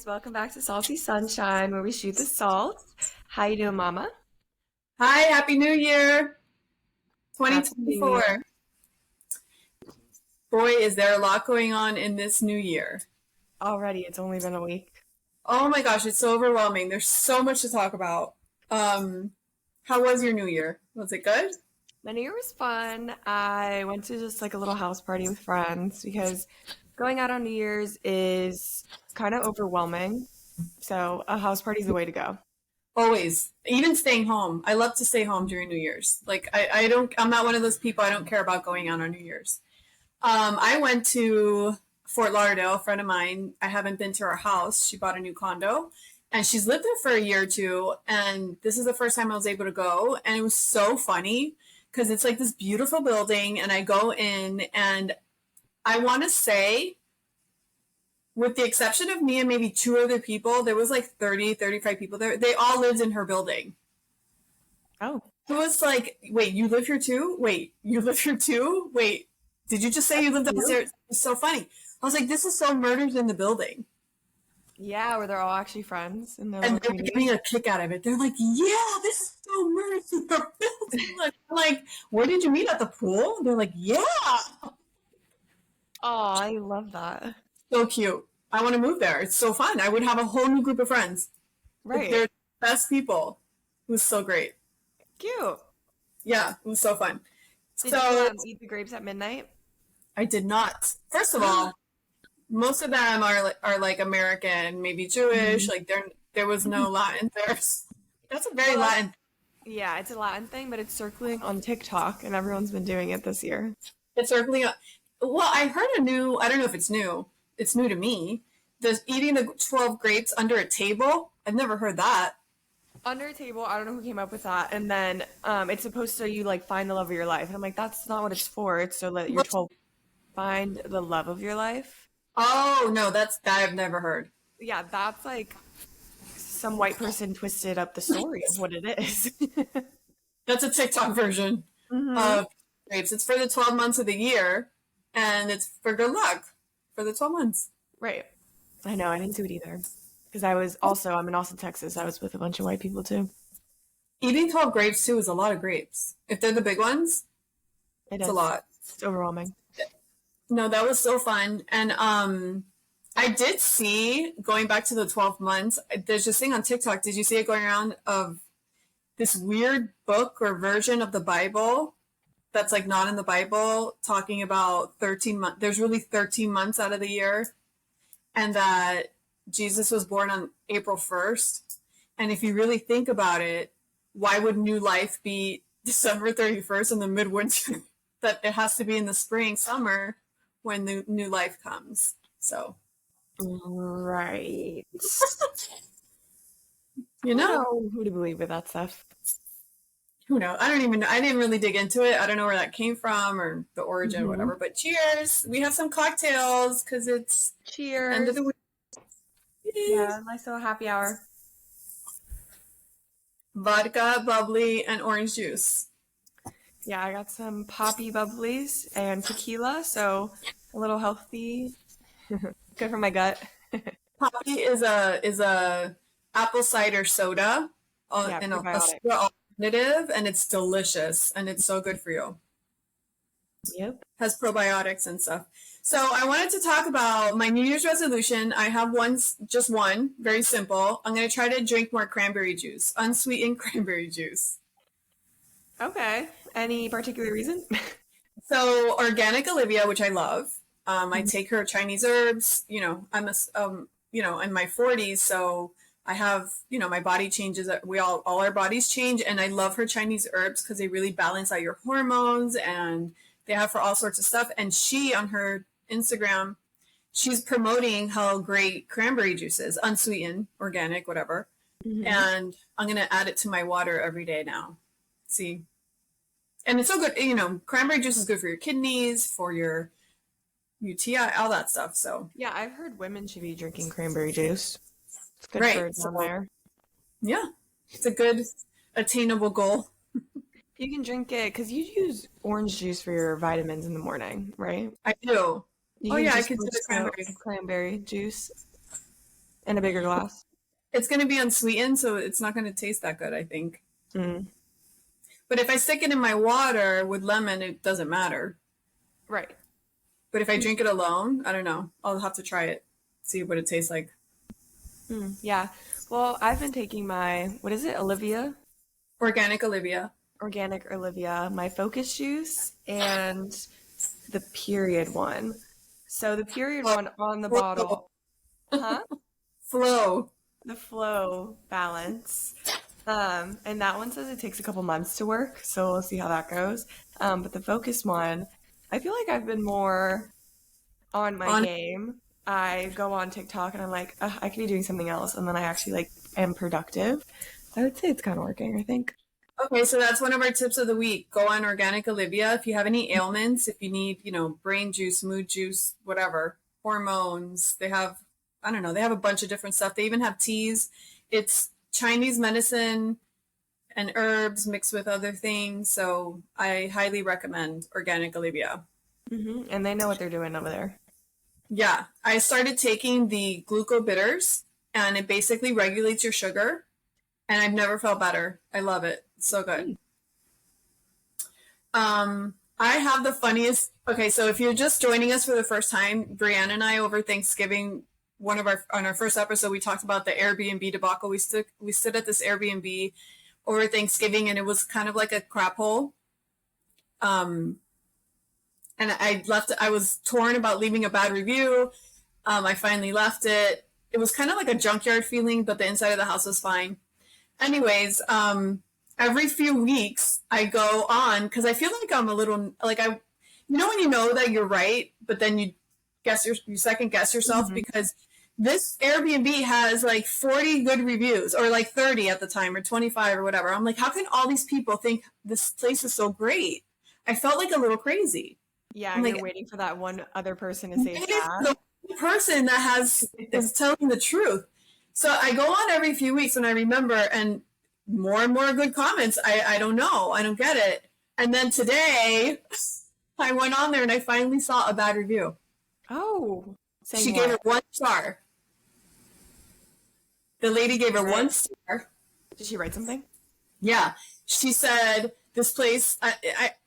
Welcome back to Salty Sunshine, where we shoot the salt. How you doing, Mama? Hi, Happy New Year, Happy New Year. 2024. Boy, is there a lot going on in this new year. Already, it's only been a week. Oh my gosh, it's so overwhelming. There's so much to talk about. Um, how was your new year? Was it good? My New Year was fun. I went to just like a little house party with friends because going out on New Year's is kind of overwhelming. So a house party is the way to go. Always. Even staying home. I love to stay home during New Year's. I'm not one of those people, I don't care about going out on New Year's. I went to Fort Lauderdale, a friend of mine. I haven't been to her house. She bought a new condo and she's lived there for a year or two. And this is the first time I was able to go. And it was so funny because it's like this beautiful building. And I go in and I want to say, with the exception of me and maybe two other people, there was like 30, 35 people there. They all lived in her building. Oh, It was like, wait, you live here too? Wait, you live here too? Wait, did you just say you lived you? upstairs? It's so funny. I was like, this is so murders in the building. Yeah, where they're all actually friends in their And little they were community. getting a kick out of it. They're like, yeah, this is so murders in the building. Like, where did you meet at the pool? They're like, yeah. Oh, I love that. So cute. I want to move there. It's so fun. I would have a whole new group of friends. Right. They're the best people. It was so great. Cute. Yeah, it was so fun. Did you So eat the grapes at midnight? I did not. First of all, most of them are like American, maybe Jewish. Mhm. Like there was no Latin there. That's a very Well, Latin. yeah, it's a Latin thing, but it's circling on TikTok, and everyone's been doing it this year. It's certainly well. I heard a new. I don't know if it's new. It's new to me. The eating the 12 grapes under a table. I've never heard that. Under a table, I don't know who came up with that, and then it's supposed to you like find the love of your life, and I'm like, that's not what it's for. It's so that you're What? 12 find the love of your life. Oh no, that's that I've never heard. Yeah, that's like some white person twisted up the story of what it is. That's a TikTok version hmm of grapes. It's for the 12 months of the year, and it's for good luck for the 12 months. Right. I know, I didn't do it either. Because I'm in Austin, Texas. I was with a bunch of white people too. Eating 12 grapes too is a lot of grapes. If they're the big ones, It it's a is. lot. It's overwhelming. No, that was so fun. And I did see going back to the 12 months, there's this thing on TikTok. Did you see it going around of this weird book or version of the Bible that's like not in the Bible talking about 13 months. There's really 13 months out of the year and that Jesus was born on April 1st. And if you really think about it, why would new life be December 31st in the midwinter? That it has to be in the spring, summer when the new life comes. So, Right. you I don't know, know who to believe with that stuff. who knows? I don't even know. I didn't really dig into it. I don't know where that came from or the origin or hmm whatever. But cheers. We have some cocktails because it's end of Cheers. the week. Yeah, nice little happy hour. Vodka, bubbly, and orange juice. Yeah, I got some poppy bubblies and tequila, so a little healthy. Good for my gut. Poppy is a apple cider soda, Yeah, and a prebiotic. soda alternative, and it's delicious and it's so good for you. Yep. Has probiotics and stuff. So I wanted to talk about my New Year's resolution. I have one, just one, very simple. I'm going to try to drink more cranberry juice, unsweetened cranberry juice. Okay. Any particular reason? So organic Olivia, which I love. I Mhm. take her Chinese herbs. In my 40s, so I have, my body changes. We all our bodies change, and I love her Chinese herbs because they really balance out your hormones, and they have for all sorts of stuff. And she on her Instagram, she's promoting how great cranberry juice is, unsweetened, organic, whatever. Mhm. And I'm gonna add it to my water every day now. See, and it's so good. Cranberry juice is good for your kidneys, for your UTI, all that stuff. So, Yeah, I've heard women should be drinking cranberry juice. It's good right. for down So, there. yeah, it's a good attainable goal. You can drink it because you use orange juice for your vitamins in the morning, right? I do. You Oh can yeah, I just could do switch the to cranberry. cranberry juice In a bigger glass. It's going to be unsweetened, so it's not going to taste that good, I think. Mm. But if I stick it in my water with lemon, it doesn't matter. Right. But if I drink it alone, I don't know. I'll have to try it, see what it tastes like. Mm. Yeah. Well, I've been taking my, what is it, Olivia? Organic Olivia. Organic Olivia, my focus juice, and the period one. So the period Oh, one on the flow. bottle, huh? Flow. The flow balance. And that one says it takes a couple months to work, so we'll see how that goes. But the focus one, I feel like I've been more on my On. game. I go on TikTok and I'm like, I could be doing something else, and then I actually like am productive. So I would say it's kind of working, I think. Okay, so that's one of our tips of the week. Go on Organic Olivia. If you have any ailments, if you need, brain juice, mood juice, whatever, hormones, they have, I don't know, they have a bunch of different stuff. They even have teas. It's Chinese medicine and herbs mixed with other things. So I highly recommend Organic Olivia. And they know what they're doing over there. Yeah, I started taking the gluco bitters and it basically regulates your sugar. And I've never felt better. I love it. It's so good. I have the funniest. Okay, so if you're just joining us for the first time, Brianna and I over Thanksgiving, on our first episode, we talked about the Airbnb debacle. We stood at this Airbnb over Thanksgiving, and it was kind of like a crap hole. Um, and I left. I was torn about leaving a bad review. I finally left it. It was kind of like a junkyard feeling, but the inside of the house was fine. Anyways, every few weeks I go on because I feel like I'm a little like when you know that you're right, but then you second guess yourself because this Airbnb has like 40 good reviews or like 30 at the time or 25 or whatever. I'm like, how can all these people think this place is so great? I felt like a little crazy. Yeah, I'm and like, you're waiting for that one other person to say it's it is bad. the person that is telling the truth. So I go on every few weeks and I remember, and more good comments. I don't know. I don't get it. And then today I went on there and I finally saw a bad review. Oh, saying She gave what? it 1 star. The lady gave her 1 star. Did she write something? Yeah. She said, this place, I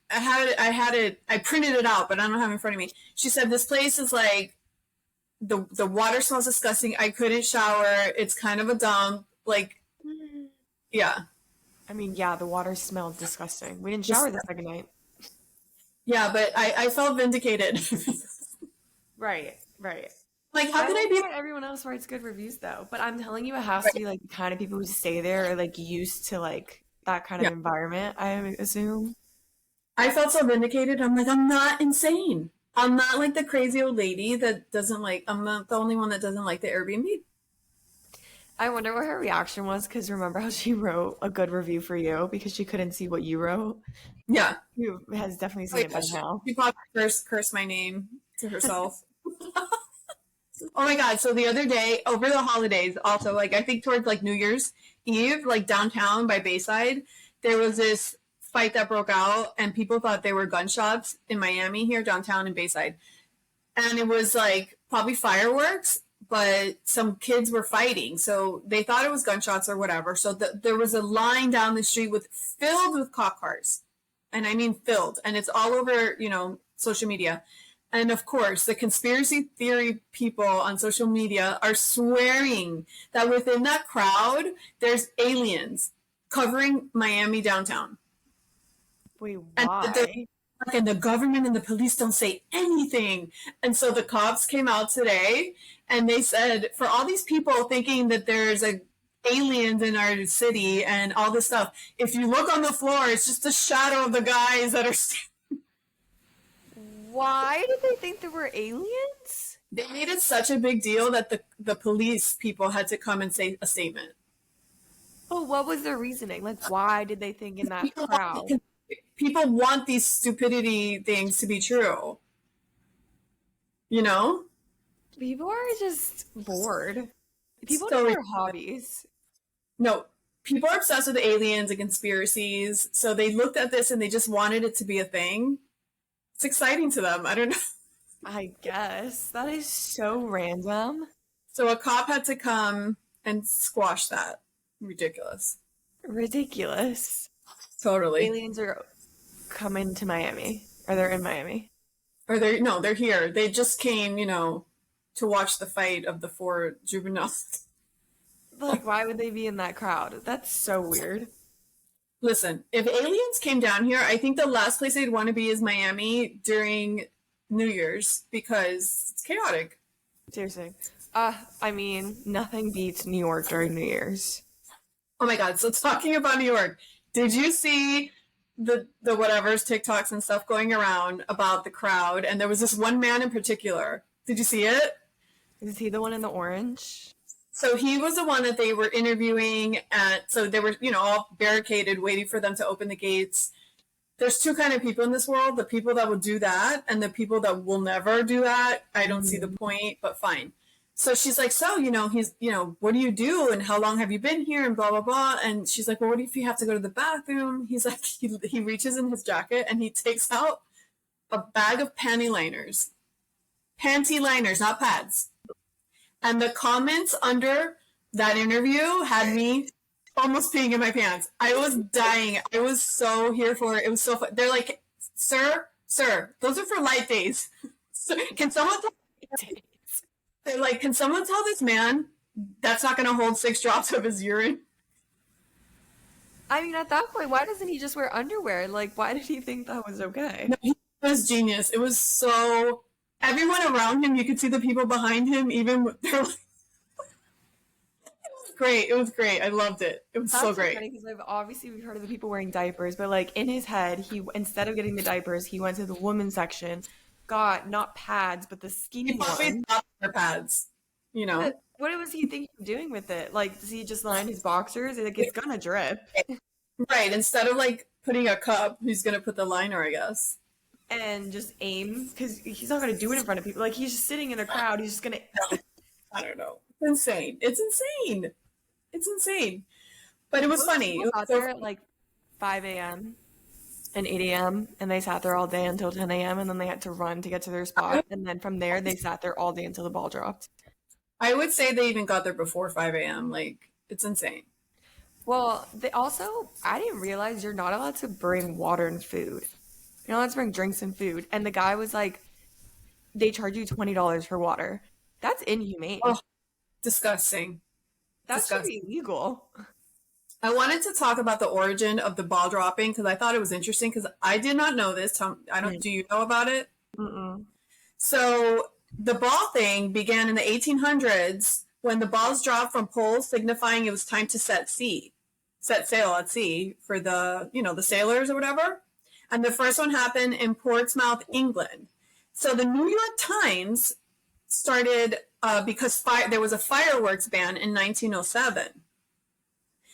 had it, I printed it out, but I don't have it in front of me. She said, this place is like, the water smells disgusting. I couldn't shower. It's kind of a dump. Like, yeah. I mean, yeah, the water smelled disgusting. We didn't shower the second night. Yeah, but I felt vindicated. Right, right. Like, how I could I like be? when everyone else writes good reviews though, but I'm telling you, it has to be like the kind of people who stay there or like used to like that kind of Yeah. environment, I assume. I felt so vindicated. I'm like, I'm not insane. I'm not like the crazy old lady that doesn't like, I'm not the only one that doesn't like the Airbnb. I wonder what her reaction was because remember how she wrote a good review for you because she couldn't see what you wrote? Yeah. Who has definitely seen Oh, it yeah, by now. she probably cursed my name to herself. Oh my God. So the other day over the holidays, also, like, I think towards like New Year's Eve, like downtown by Bayside, there was this fight that broke out and people thought they were gunshots in Miami here downtown in Bayside. And it was like probably fireworks, but some kids were fighting. So they thought it was gunshots or whatever. So there was a line down the street filled with cop cars. And I mean filled. And it's all over, social media. And of course, the conspiracy theory people on social media are swearing that within that crowd, there's aliens covering Miami downtown. Wait, And why? the government and the police don't say anything. And so the cops came out today and they said, for all these people thinking that there's aliens in our city and all this stuff, if you look on the floor, it's just a shadow of the guys that are Why did they think there were aliens? They made it such a big deal that the police people had to come and say a statement. Oh, what was their reasoning? Like, why did they think in that crowd? People want these stupidity things to be true. You know? People are just bored. People So need their hobbies. no, people are obsessed with aliens and conspiracies. So they looked at this and they just wanted it to be a thing. It's exciting to them. I don't know. I guess. That is so random. So a cop had to come and squash that. Ridiculous. Ridiculous. Totally. Aliens are coming to Miami. Or they're in Miami. Or they're no, they're here. They just came, to watch the fight of the four juveniles. Like, why would they be in that crowd? That's so weird. Listen, if aliens came down here, I think the last place they'd want to be is Miami during New Year's because it's chaotic. Seriously. I mean, nothing beats New York during New Year's. Oh my God. So talking about New York, did you see the whatever's TikToks and stuff going around about the crowd? And there was this one man in particular. Did you see it? Is he the one in the orange? So he was the one that they were interviewing so they were, all barricaded waiting for them to open the gates. There's two kind of people in this world, the people that will do that and the people that will never do that. I don't see the point, but fine. So she's like, so, he's, what do you do? And how long have you been here? And blah, blah, blah. And she's like, well, what if you have to go to the bathroom? He's like, he reaches in his jacket and he takes out a bag of pantyliners. Pantyliners, not pads. And the comments under that interview had me almost peeing in my pants. I was dying. I was so here for it. It was so fun. They're like, sir, those are for light days. Can someone they're like, can someone tell this man that's not going to hold 6 drops of his urine? I mean, at that point, why doesn't he just wear underwear? Like, why did he think that was okay? No, he was genius. It was so... Everyone around him, you could see the people behind him, even... They're like... Great. It was great. I loved it. It was so great. Because we've heard of the people wearing diapers, but like in his head, he instead of getting the diapers, he went to the women's section, got not pads, but the skinny one. Pads, What was he thinking of doing with it? Like, does he just line his boxers? Like, it's gonna drip. Right. Instead of like putting a cup, he's gonna put the liner, I guess. And just aim, because he's not gonna do it in front of people. Like, he's just sitting in a crowd. He's just gonna. I don't know. It's insane. It's insane. It's insane. But it was funny. It was out there at like 5 a.m. and 8 a.m. and they sat there all day until 10 a.m. and then they had to run to get to their spot. And then from there, they sat there all day until the ball dropped. I would say they even got there before 5 a.m. Like, it's insane. Well, I didn't realize you're not allowed to bring water and food. You're not allowed to bring drinks and food. And the guy was like, they charge you $20 for water. That's inhumane. Oh, disgusting. That should be illegal. I wanted to talk about the origin of the ball dropping because I thought it was interesting because I did not know this. Do you know about it? Mm-mm. So the ball thing began in the 1800s when the balls dropped from poles signifying it was time to set sail at sea for the sailors or whatever. And the first one happened in Portsmouth, England. So the New York Times started because there was a fireworks ban in 1907.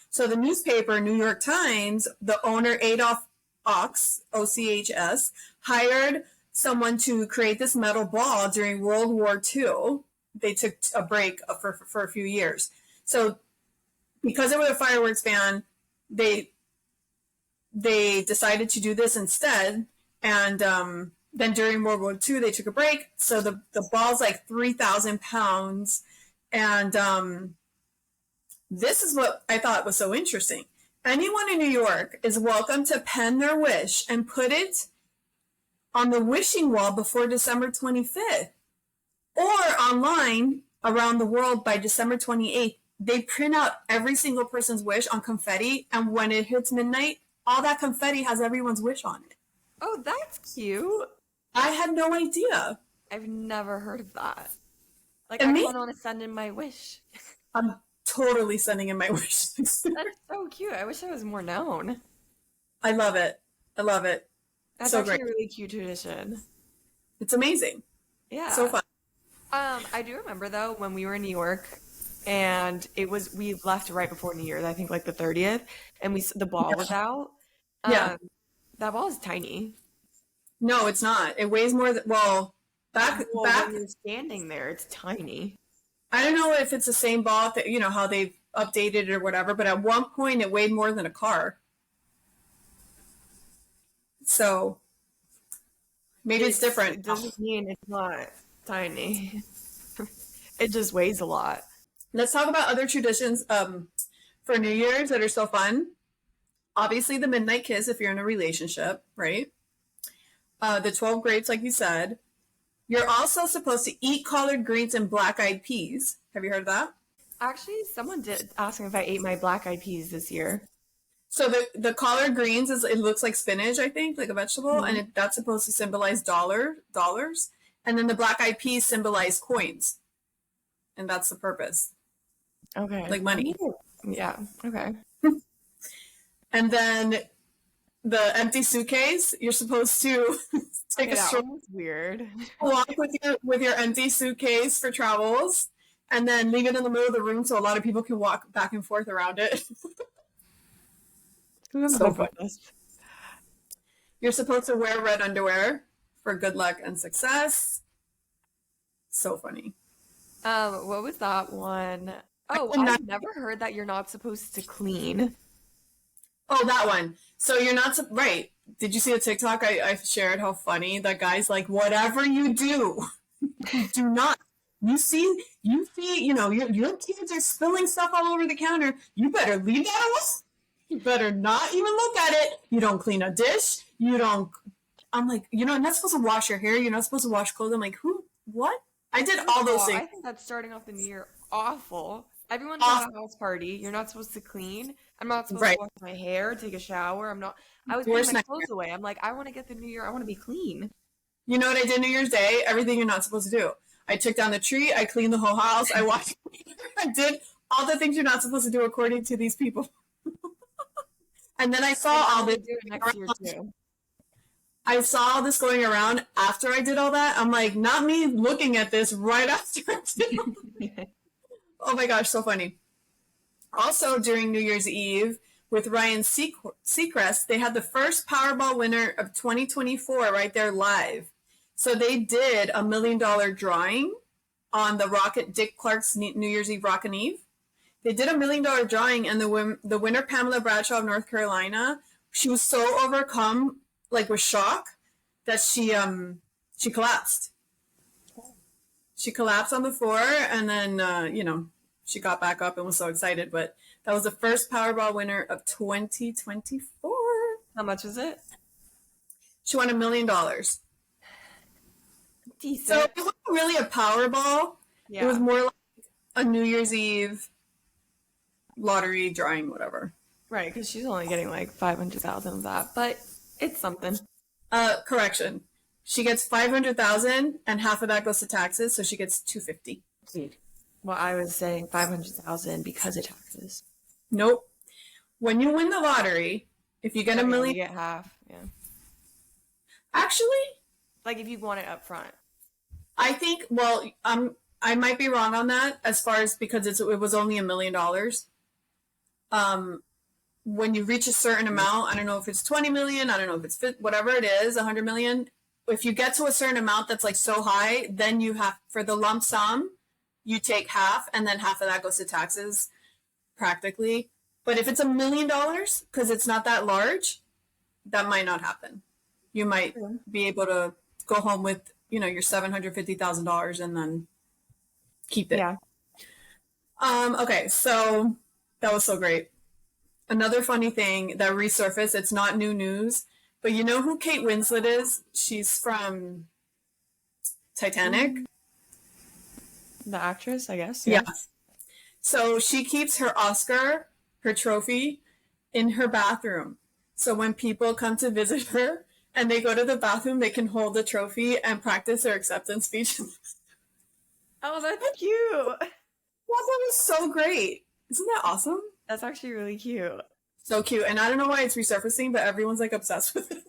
So the newspaper, New York Times, the owner Adolph Ochs, O-C-H-S, hired someone to create this metal ball during World War II. They took a break for a few years. So because there was a fireworks ban, they decided to do this instead. And then during World War II, they took a break. So the ball's like 3,000 pounds. And this is what I thought was so interesting. Anyone in New York is welcome to pen their wish and put it on the wishing wall before December 25th. Or online around the world by December 28th. They print out every single person's wish on confetti. And when it hits midnight, all that confetti has everyone's wish on it. Oh, that's cute. I had no idea. I've never heard of that. Like, And I me? want to send in my wish. I'm totally sending in my wish. That's so cute. I wish I was more known. I love it. I love it. That's so actually great. a really cute tradition. It's amazing. Yeah. So fun. I do remember though when we were in New York, and we left right before New Year's, I think like the 30th, and the ball was out. Yeah. That ball is tiny. No, it's not. It weighs more than, back. When you're standing there, it's tiny. I don't know if it's the same ball that, how they've updated it or whatever, but at one point it weighed more than a car. So maybe it's different. It doesn't mean it's not tiny. it just weighs a lot. Let's talk about other traditions for New Year's that are so fun. Obviously, the midnight kiss if you're in a relationship, right? The 12 grapes, like you said. You're also supposed to eat collard greens and black-eyed peas. Have you heard of that? Actually, someone did ask me if I ate my black eyed peas this year. So the collard greens is it looks like spinach, I think, like a vegetable, and Mhm. that's supposed to symbolize dollars, and then the black-eyed peas symbolize coins, and that's the purpose, Okay. like money. Yeah. Okay. And then the empty suitcase, you're supposed to take Okay, a that stroll one was weird. walk with your empty suitcase for travels, and then leave it in the middle of the room so a lot of people can walk back and forth around it. Oh So my fun. goodness. You're supposed to wear red underwear for good luck and success. So funny. What was that one? Oh, And I've never heard that you're not supposed to clean. oh, that one. So you're not right. Did you see the TikTok I shared? How funny that guy's like, whatever you do, do not. You know, your kids are spilling stuff all over the counter. You better leave that alone. You better not even look at it. You don't clean a dish. You don't. I'm like, you're not supposed to wash your hair. You're not supposed to wash clothes. I'm like, who? What? I did First all of those all, things. I think that's starting off the new year awful. Everyone's Off, at a house party. You're not supposed to clean. I'm not supposed to right. wash my hair, take a shower. I'm not. I was putting Worst my nightmare. clothes away. I'm like, I want to get the new year. I want to be clean. You know what I did New Year's Day? Everything you're not supposed to do. I took down the tree. I cleaned the whole house. I washed. I did all the things you're not supposed to do according to these people. And then I saw And I'm all gonna this. do it next year too. I saw all this going around after I did all that. I'm like, not me looking at this right after I did. Oh my gosh, so funny. Also, during New Year's Eve with Ryan Seacrest, they had the first Powerball winner of 2024 right there live. So they did $1 million drawing on the Rocket Dick Clark's New Year's Eve Rockin' Eve. They did $1 million drawing, and the winner, Pamela Bradshaw of North Carolina, she was so overcome, like with shock, that she collapsed. She collapsed on the floor, and then she got back up and was so excited. But that was the first Powerball winner of 2024. How much was it? She won $1 million. Decent. So it wasn't really a Powerball. Yeah. It was more like a New Year's Eve lottery drawing, whatever. Right, because she's only getting like 500,000 of that, but it's something. Correction. She gets 500,000 and half of that goes to taxes, so she gets 250. Well, I was saying 500,000 because of taxes. Nope. When you win the lottery, if you get Okay, $1 you million, get half. Yeah. actually, Like if you want it up front. I think, well, I might be wrong on that as far as because it was only $1 million. When you reach a certain amount, I don't know if it's 20 million, I don't know if it's whatever it is, 100 million. If you get to a certain amount that's like so high, then you have, for the lump sum, you take half and then half of that goes to taxes practically. But if it's $1 million, because it's not that large, that might not happen. You might be able to go home with, your $750,000 and then keep it. Yeah. Okay, so that was so great. Another funny thing that resurfaced, it's not new news, but you know who Kate Winslet is? She's from Titanic. The actress, I guess. Yeah. So she keeps her Oscar, her trophy, in her bathroom. So when people come to visit her and they go to the bathroom, they can hold the trophy and practice their acceptance speech. Oh, that's cute. That was so great. Isn't that awesome? That's actually really cute. So cute. And I don't know why it's resurfacing, but everyone's like obsessed with it.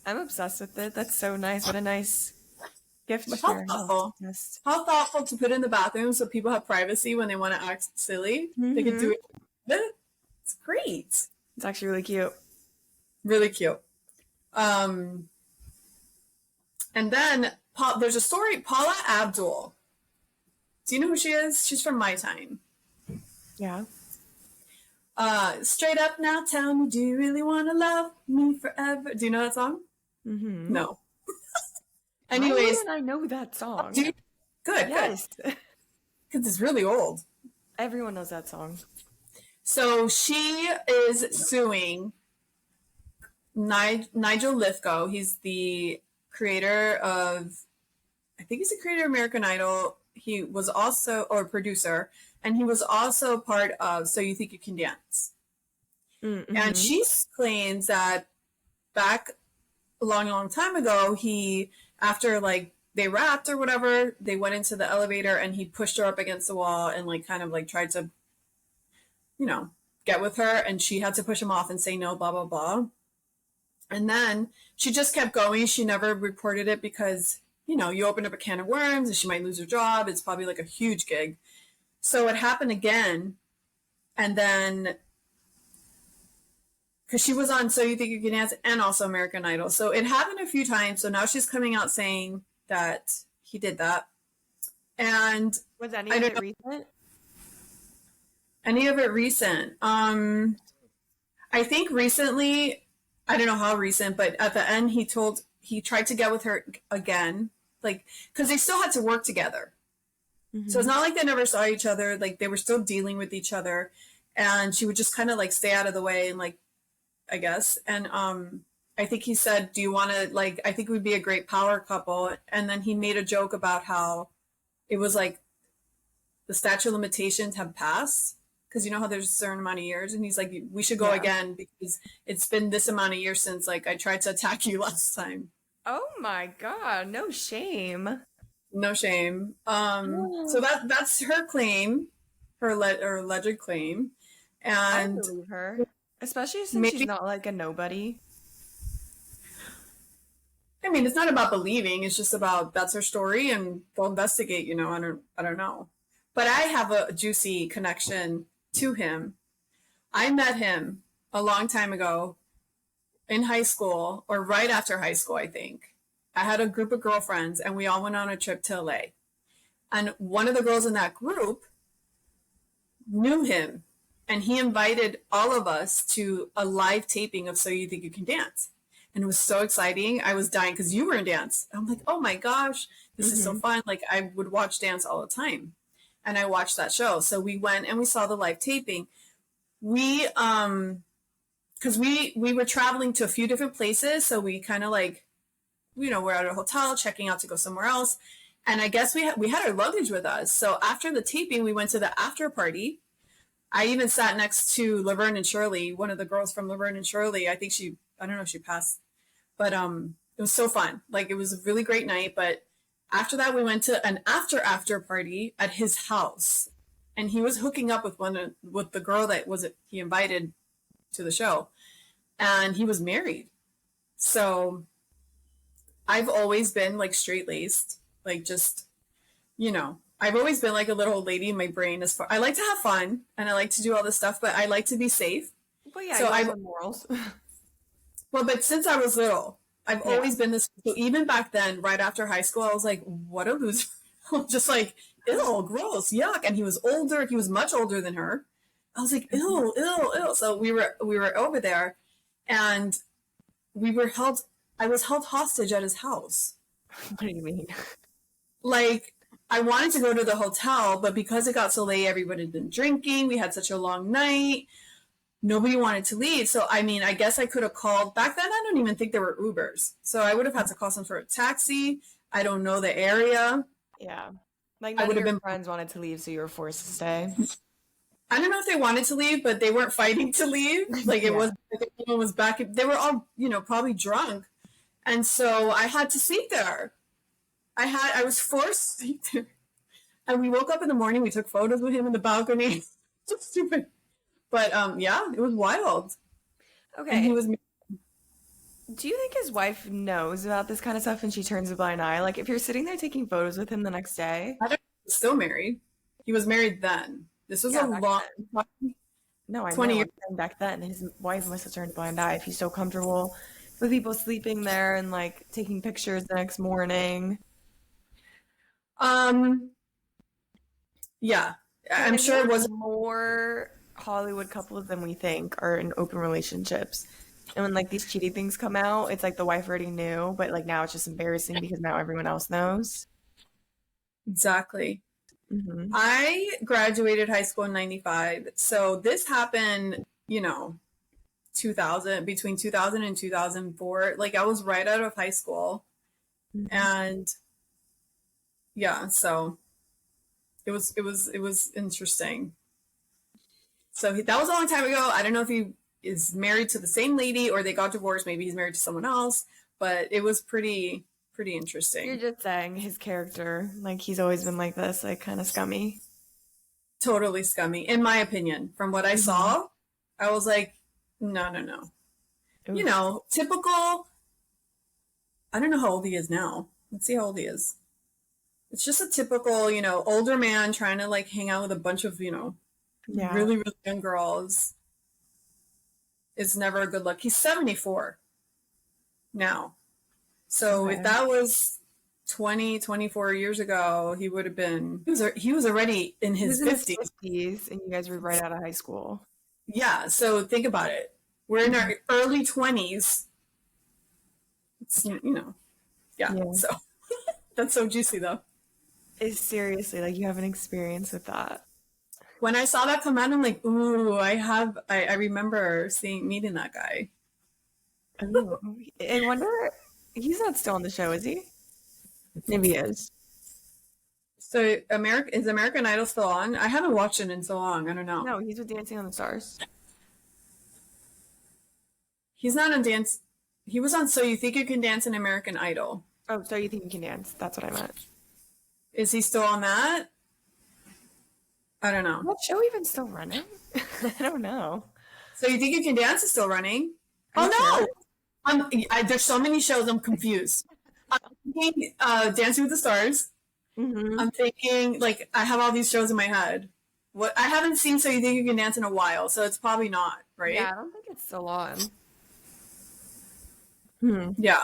I'm obsessed with it. That's so nice. What a nice gift But for how her. thoughtful. Just... How thoughtful to put in the bathroom so people have privacy when they want to act silly. They can do it. It's great. It's actually really cute. Really cute. And then there's a story, Paula Abdul. Do you know who she is? She's from My Time. Yeah. Straight up now, tell me, do you really want to love me forever? Do you know that song? Mm-hmm. No. Anyways. I know that song. Good, yes. good. because it's really old. Everyone knows that song. So she is suing Nigel Lithgow. He's the creator of, I think he's the creator of American Idol. He was also, or producer, and he was also part of So You Think You Can Dance. And Mm-hmm. she claims that back a long, long time ago, after like they rapped or whatever, they went into the elevator and he pushed her up against the wall and like kind of like tried to, you know, get with her, and she had to push him off and say no, blah, blah, blah. And then she just kept going. She never reported it because, you open up a can of worms and she might lose her job. It's probably like a huge gig. So it happened again. And then, because she was on So You Think You Can Dance and also American Idol. So it happened a few times. So now she's coming out saying that he did that. And Was any I of don't it know recent? any of it recent. I think recently, I don't know how recent, but at the end he tried to get with her again, like, because they still had to work together. So it's Mm-hmm. not like they never saw each other. Like they were still dealing with each other, and she would just kind of like stay out of the way and like, I guess. And I think he said, "Do you want to like? I think we'd be a great power couple." And then he made a joke about how it was like the statute of limitations have passed, because you know how there's a certain amount of years, and he's like, "We should go Yeah. again because it's been this amount of years since like I tried to attack you last time." Oh my God, no shame. No shame. So Oh, that's her claim, her alleged claim, I and believe her. Especially since she's maybe, not like a nobody. I mean, it's not about believing. It's just about that's her story, and they'll investigate. I don't know, but I have a juicy connection to him. I met him a long time ago in high school, or right after high school, I think. I had a group of girlfriends, and we all went on a trip to LA. And one of the girls in that group knew him, and he invited all of us to a live taping of So You Think You Can Dance. And it was so exciting. I was dying because you were in dance. I'm like, oh my gosh, this is so Mm-hmm. fun. Like, I would watch dance all the time. And I watched that show. So we went and we saw the live taping. We, because we were traveling to a few different places. So we kind of like, we're at a hotel checking out to go somewhere else. And I guess we had our luggage with us. So after the taping, we went to the after party. I even sat next to Laverne and Shirley, one of the girls from Laverne and Shirley. I don't know if she passed, but it was so fun. Like it was a really great night. But after that, we went to an after party at his house, and he was hooking up with the girl that was he invited to the show, and he was married. So I've always been like straight laced, like just I've always been like a little old lady in my brain. As far I like to have fun and I like to do all this stuff, but I like to be safe. Well, yeah, So you also I've have morals. Well, but since I was little, I've Yeah. always been this. So even back then, right after high school, I was like, what a loser. Just like, ew, gross, yuck. And he was older. He was much older than her. I was like, Mhm. ew, ew, ew. So we were over there, and we were held. I was held hostage at his house. What do you mean? Like, I wanted to go to the hotel, but because it got so late, everybody had been drinking. We had such a long night. Nobody wanted to leave. So, I mean, I guess I could have called. Back then, I don't even think there were Ubers. So I would have had to call some sort of taxi. I don't know the area. Yeah. Like I none would of have your been, friends wanted to leave, so you were forced to stay. I don't know if they wanted to leave, but they weren't fighting to leave. Like, it Yeah. was, I think everyone was back. They were all, probably drunk. And so I had to sleep there. I was forced to sleep there. And we woke up in the morning. We took photos with him in the balcony. So stupid. But yeah, it was wild. And he Okay. was, Do you think his wife knows about this kind of stuff and she turns a blind eye? Like if you're sitting there taking photos with him the next day? I don't know, he was still married. He was married then. This was a Yeah, back long, then. No, I 20 know. years. I'm saying back then, his wife must have turned a blind eye if he's so comfortable with people sleeping there and like taking pictures the next morning. Um, yeah, Because I'm I feel sure it like was. more Hollywood couples than we think are in open relationships. And when like these cheating things come out, it's like the wife already knew, but like now it's just embarrassing because now everyone else knows. Exactly. Hmm. I graduated high school in 95. So this happened, 2000, between 2000 and 2004. Like I was right out of high school. Hmm. And yeah, so it was interesting. So that was a long time ago. I don't know if he is married to the same lady or they got divorced. Maybe he's married to someone else, but it was pretty You're interesting. just saying his character, like he's always been like this, like kind of scummy. Totally scummy, in my opinion. From what I Hmm. saw, I was like, no, no, no. Oof. Typical. I don't know how old he is now. Let's see how old he is. It's just a typical, older man trying to like hang out with a bunch of, Yeah. really, really young girls. It's never a good look. He's 74 now. So if Okay. that was 20, 24 years ago, he would have been, he was already in He his was in his 50s. 50s, and you guys were right out of high school. Yeah. So think about it. We're in Mhm. our early 20s. It's, yeah. Yeah. So that's so juicy though. It's seriously like you have an experience with that. When I saw that come out, I'm like, ooh, I remember meeting that guy. Oh, I wonder, he's not still on the show, is he? Maybe he is. So is American Idol still on? I haven't watched it in so long. I don't know. No, he's with Dancing on the Stars. He's not on dance. He was on So You Think You Can Dance in American Idol. Oh, so you think you can dance? That's what I meant. Is he still on that? I don't Is know. that show even still running? I don't know. So You Think You Can Dance is still running? Are you Oh sure? no! There's so many shows. I'm confused. I'm thinking Dancing with the Stars. Mm-hmm. I'm thinking like I have all these shows in my head. What I haven't seen So You Think You Can Dance in a while, so it's probably not Yeah, right. I don't think it's still on. Hmm. Yeah,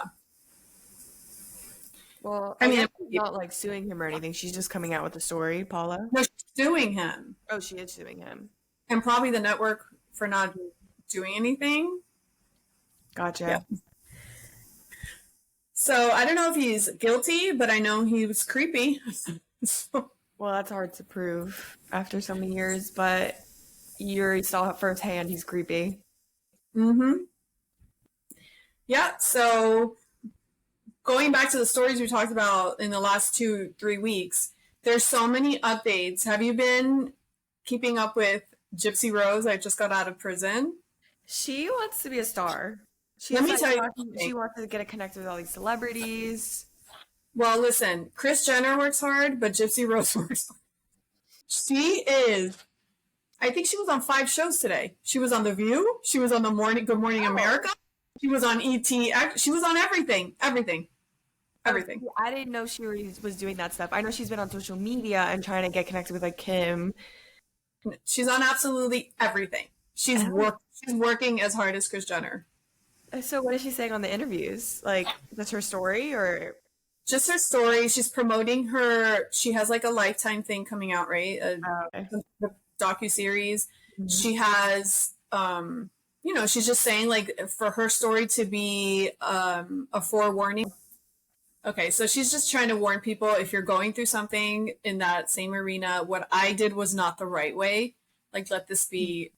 Well, I I mean, guess she's not like suing him or anything. She's just coming out with the story, Paula. no, she's suing him, Oh, she is suing him. and probably the network for not doing anything. Yeah. Gotcha. So I don't know if he's guilty, but I know he was creepy. So, Well, that's hard to prove after so many years, but you already saw it firsthand. He's creepy. hmm Yeah. So going back to the stories we talked about in the last 2, 3 weeks, there's so many updates. Have you been keeping up with Gypsy Rose? I just got out of prison. She wants to be a star. Let She's me like tell you talking, something. she wants to get connected with all these celebrities. Well, listen, Chris Jenner works hard, but Gypsy Rose works hard. She is. I think she was on 5 shows today. She was on The View. She was on the morning Good Morning Oh. America. She was on ET. She was on everything, everything, Oh, everything. see, I didn't know she was doing that stuff. I know she's been on social media and trying to get connected with like Kim. She's on absolutely everything. Oh. She's working as hard as Chris Jenner. So what is she saying on the interviews? Like, that's her story or Just her story. She's promoting her. She has like a Lifetime thing coming out, right? oh, okay. The docu series. Mhm. She has, she's just saying like for her story to be a forewarning. Okay, so she's just trying to warn people if you're going through something in that same arena, what I did was not the right way. Like, let this be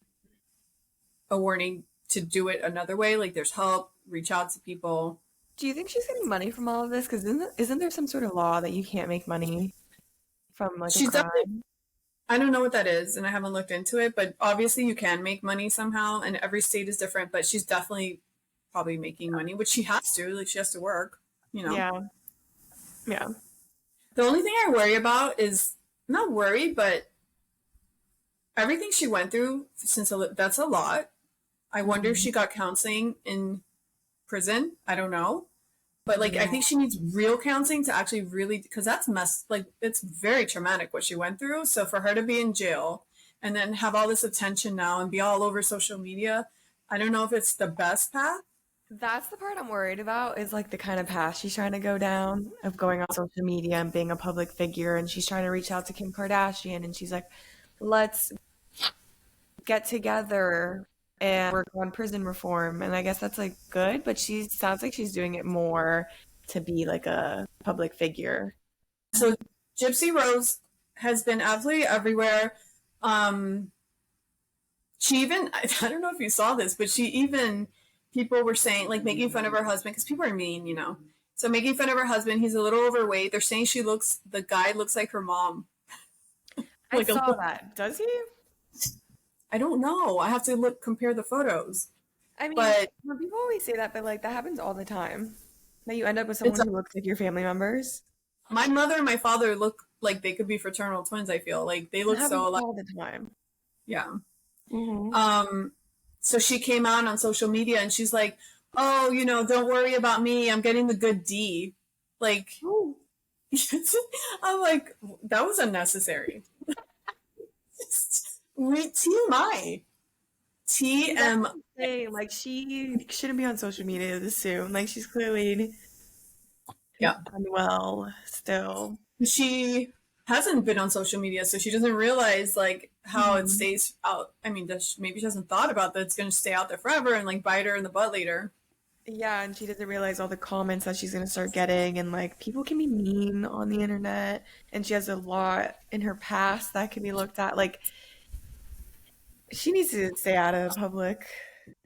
a warning to do it another way. Like, there's help, reach out to people. Do you think she's getting money from all of this? Because isn't there some sort of law that you can't make money from like a She's definitely, crime? I don't know what that is, and I haven't looked into it, but obviously you can make money somehow, and every state is different, but she's definitely probably making money, which she has to. Like, she has to work. Yeah, yeah. The only thing I worry about is not worry, but everything she went through since that's a lot. I wonder if Mhm. she got counseling in prison. I don't know. But like I Yeah. think she needs real counseling to actually really because that's messed like it's very traumatic what she went through. So for her to be in jail and then have all this attention now and be all over social media, I don't know if it's the best path. That's the part I'm worried about is like the kind of path she's trying to go down of going on social media and being a public figure. And she's trying to reach out to Kim Kardashian and she's like, let's get together and work on prison reform. And I guess that's like good, but she sounds like she's doing it more to be like a public figure. So Gypsy Rose has been absolutely everywhere. Um, she even, I don't know if you saw this, but she even, people were saying, like, making fun of her husband, because people are mean, you know. So making fun of her husband, he's a little overweight. They're saying the guy looks like her mom. I Like a saw little, that. Does he? I don't know. I have to compare the photos. I mean, But well, people always say that, but like that happens all the time. That you end up with it's someone who looks like your family members. my mother and my father look like they could be fraternal twins, I feel. Like they It look happens so alike. all the time. Yeah. Hmm. Um, so she came out on social media and she's like, "Oh, don't worry about me. I'm getting the good D." Like, Ooh. I'm like, that was unnecessary. We TMI. See, that's TM. what I'm saying. Like, she shouldn't be on social media this soon. Like, she's clearly Yeah. unwell still. She hasn't been on social media, so she doesn't realize like how it Mhm. stays out. I mean, maybe she hasn't thought about that it's going to stay out there forever and like bite her in the butt later. Yeah, and she doesn't realize all the comments that she's gonna start getting, and like people can be mean on the internet, and she has a lot in her past that can be looked at. Like, she needs to stay out of public.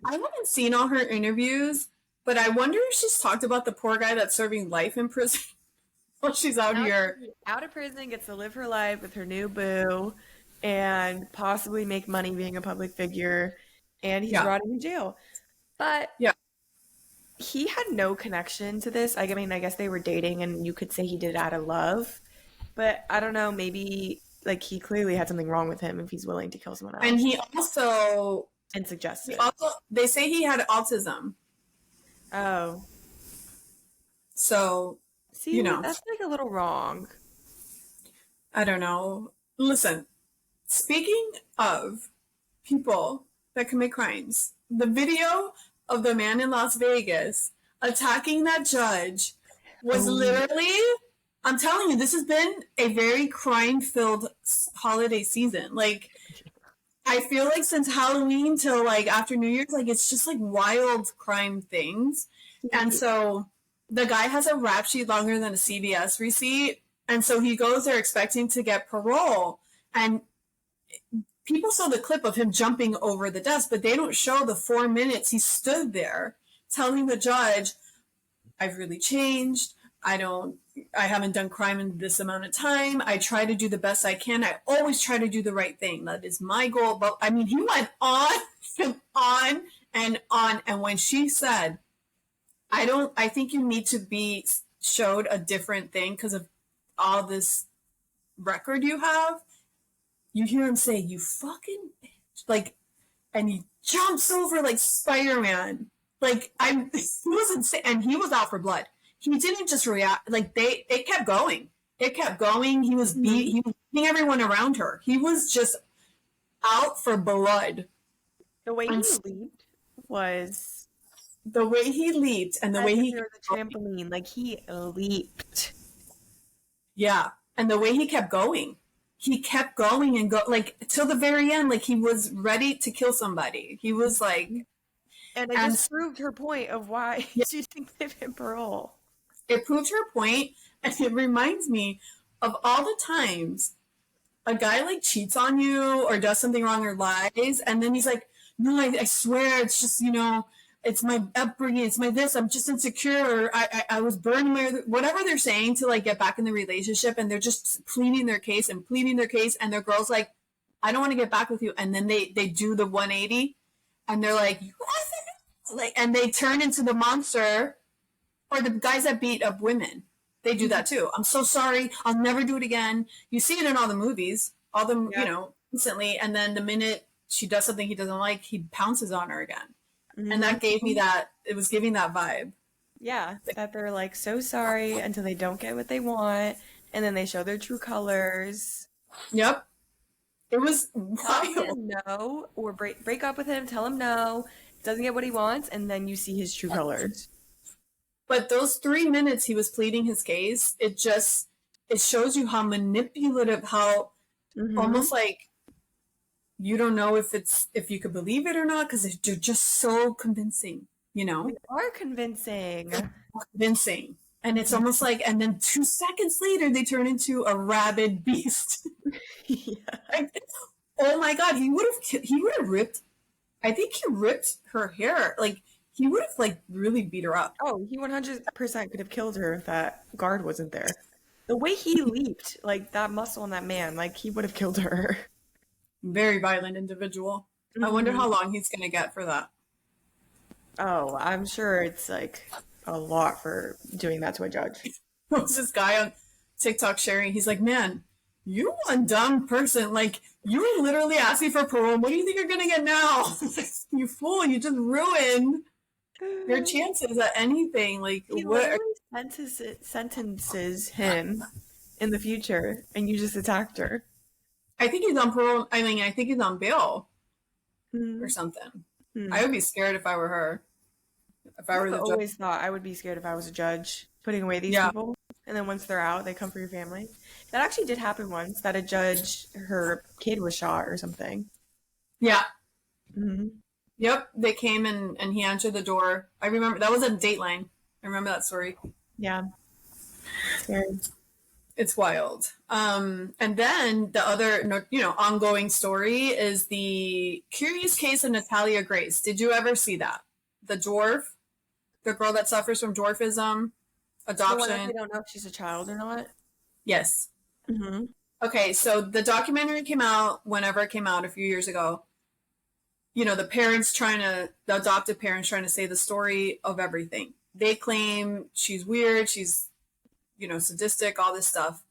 I haven't seen all her interviews, but I wonder if she's talked about the poor guy that's serving life in prison while she's out Now here. she's out of prison, gets to live her life with her new boo, and possibly make money being a public figure, and he's Yeah. rotting in jail. But Yeah. he had no connection to this. I mean, I guess they were dating, and you could say he did it out of love. But I don't know, maybe like he clearly had something wrong with him if he's willing to kill someone And else he and suggest he it. also they say he had autism. Oh, So, you see, know, that's like a little wrong. I don't know. Listen, speaking of people that commit crimes, the video of the man in Las Vegas attacking that judge was Oh, literally, I'm telling you, this has been a very crime filled holiday season. Like, I feel like since Halloween till like after New Year's, like it's just like wild crime things. And see, so the guy has a rap sheet longer than a CVS receipt. And so he goes there expecting to get parole. And people saw the clip of him jumping over the desk, but they don't show the 4 minutes he stood there telling the judge, I've really changed. I haven't done crime in this amount of time. I try to do the best I can. I always try to do the right thing. That is my goal. But I mean, he went on and on and on. And when she said, I think you need to be showed a different thing because of all this record you have, you hear him say, you fucking bitch. Like, and he jumps over like Spider-Man. Like he was insane, and he was out for blood. He didn't just react. Like it kept going. It kept going. mhm. He was beating everyone around her. He was just out for blood. The way And he leaped was the way he leaped and the as way if he there was a trampoline. Like he leaped. yeah, and the way he kept going. He kept going and go like till the very end. Like he was ready to kill somebody. He was like, And it and just proved her point of why she didn't give him parole. it proved her point, and it reminds me of all the times a guy like cheats on you or does something wrong or lies, and then he's like, "No, I swear, it's just it's my upbringing, it's my this. I'm just insecure. Or I was burned my whatever they're saying to like get back in the relationship, and they're just pleading their case and pleading their case, and their girl's like, I don't want to get back with you, and then they do the 180, and they're like, like, and they turn into the monster or the guys that beat up women. They do that too. I'm so sorry. I'll never do it again. You see it in all the movies, all the, Yeah. instantly. And then the minute she does something he doesn't like, he pounces on her again. And Hmm. that gave me that, it was giving that vibe. Yeah, that they're like so sorry until they don't get what they want, and then they show their true colors. Yep. It was Tell wild. him no, or break up with him, tell him no, doesn't get what he wants, and then you see his true colors. But those 3 minutes he was pleading his case, it shows you how manipulative, how Hmm. almost like you don't know if you could believe it or not because they're just so convincing, They are convincing. convincing. And it's Mhm. almost like, and then 2 seconds later, they turn into a rabid beast. Yeah. Like, oh my God, he would have ripped, I think he ripped her hair. Like, he would have, like, really beat her up. Oh, he 100% could have killed her if that guard wasn't there. The way he leaped, like that muscle in that man, like he would have killed her. Very violent individual. I wonder Hmm. how long he's going to get for that. Oh, I'm sure it's like a lot for doing that to a judge. There was this guy on TikTok sharing, he's like, man, you're one dumb person. Like, you were literally asking for parole. What do you think you're going to get now? You fool, you just ruined your chances at anything. Like, He what? literally sentences him in the future, and you just attacked her. I think he's on parole. I mean, I think he's on bail or Hmm. something. Hmm. I would be scared if I were her. If I were I've the judge. always thought I would be scared if I was a judge putting away these Yeah. people, and then once they're out, they come for your family. That actually did happen once, that a judge, her kid was shot or something. Yeah. Hmm. Yep. They came and he answered the door. I remember that was a Dateline. I remember that story. Yeah, scary. It's wild. And then the other, ongoing story is the curious case of Natalia Grace. Did you ever see that? The dwarf, the girl that suffers from dwarfism, The one that adoption. they don't know if she's a child or not. Yes. Hmm. Okay, so the documentary came out whenever it came out a few years ago. The adoptive parents trying to say the story of everything. They claim she's weird, she's, sadistic, all this stuff.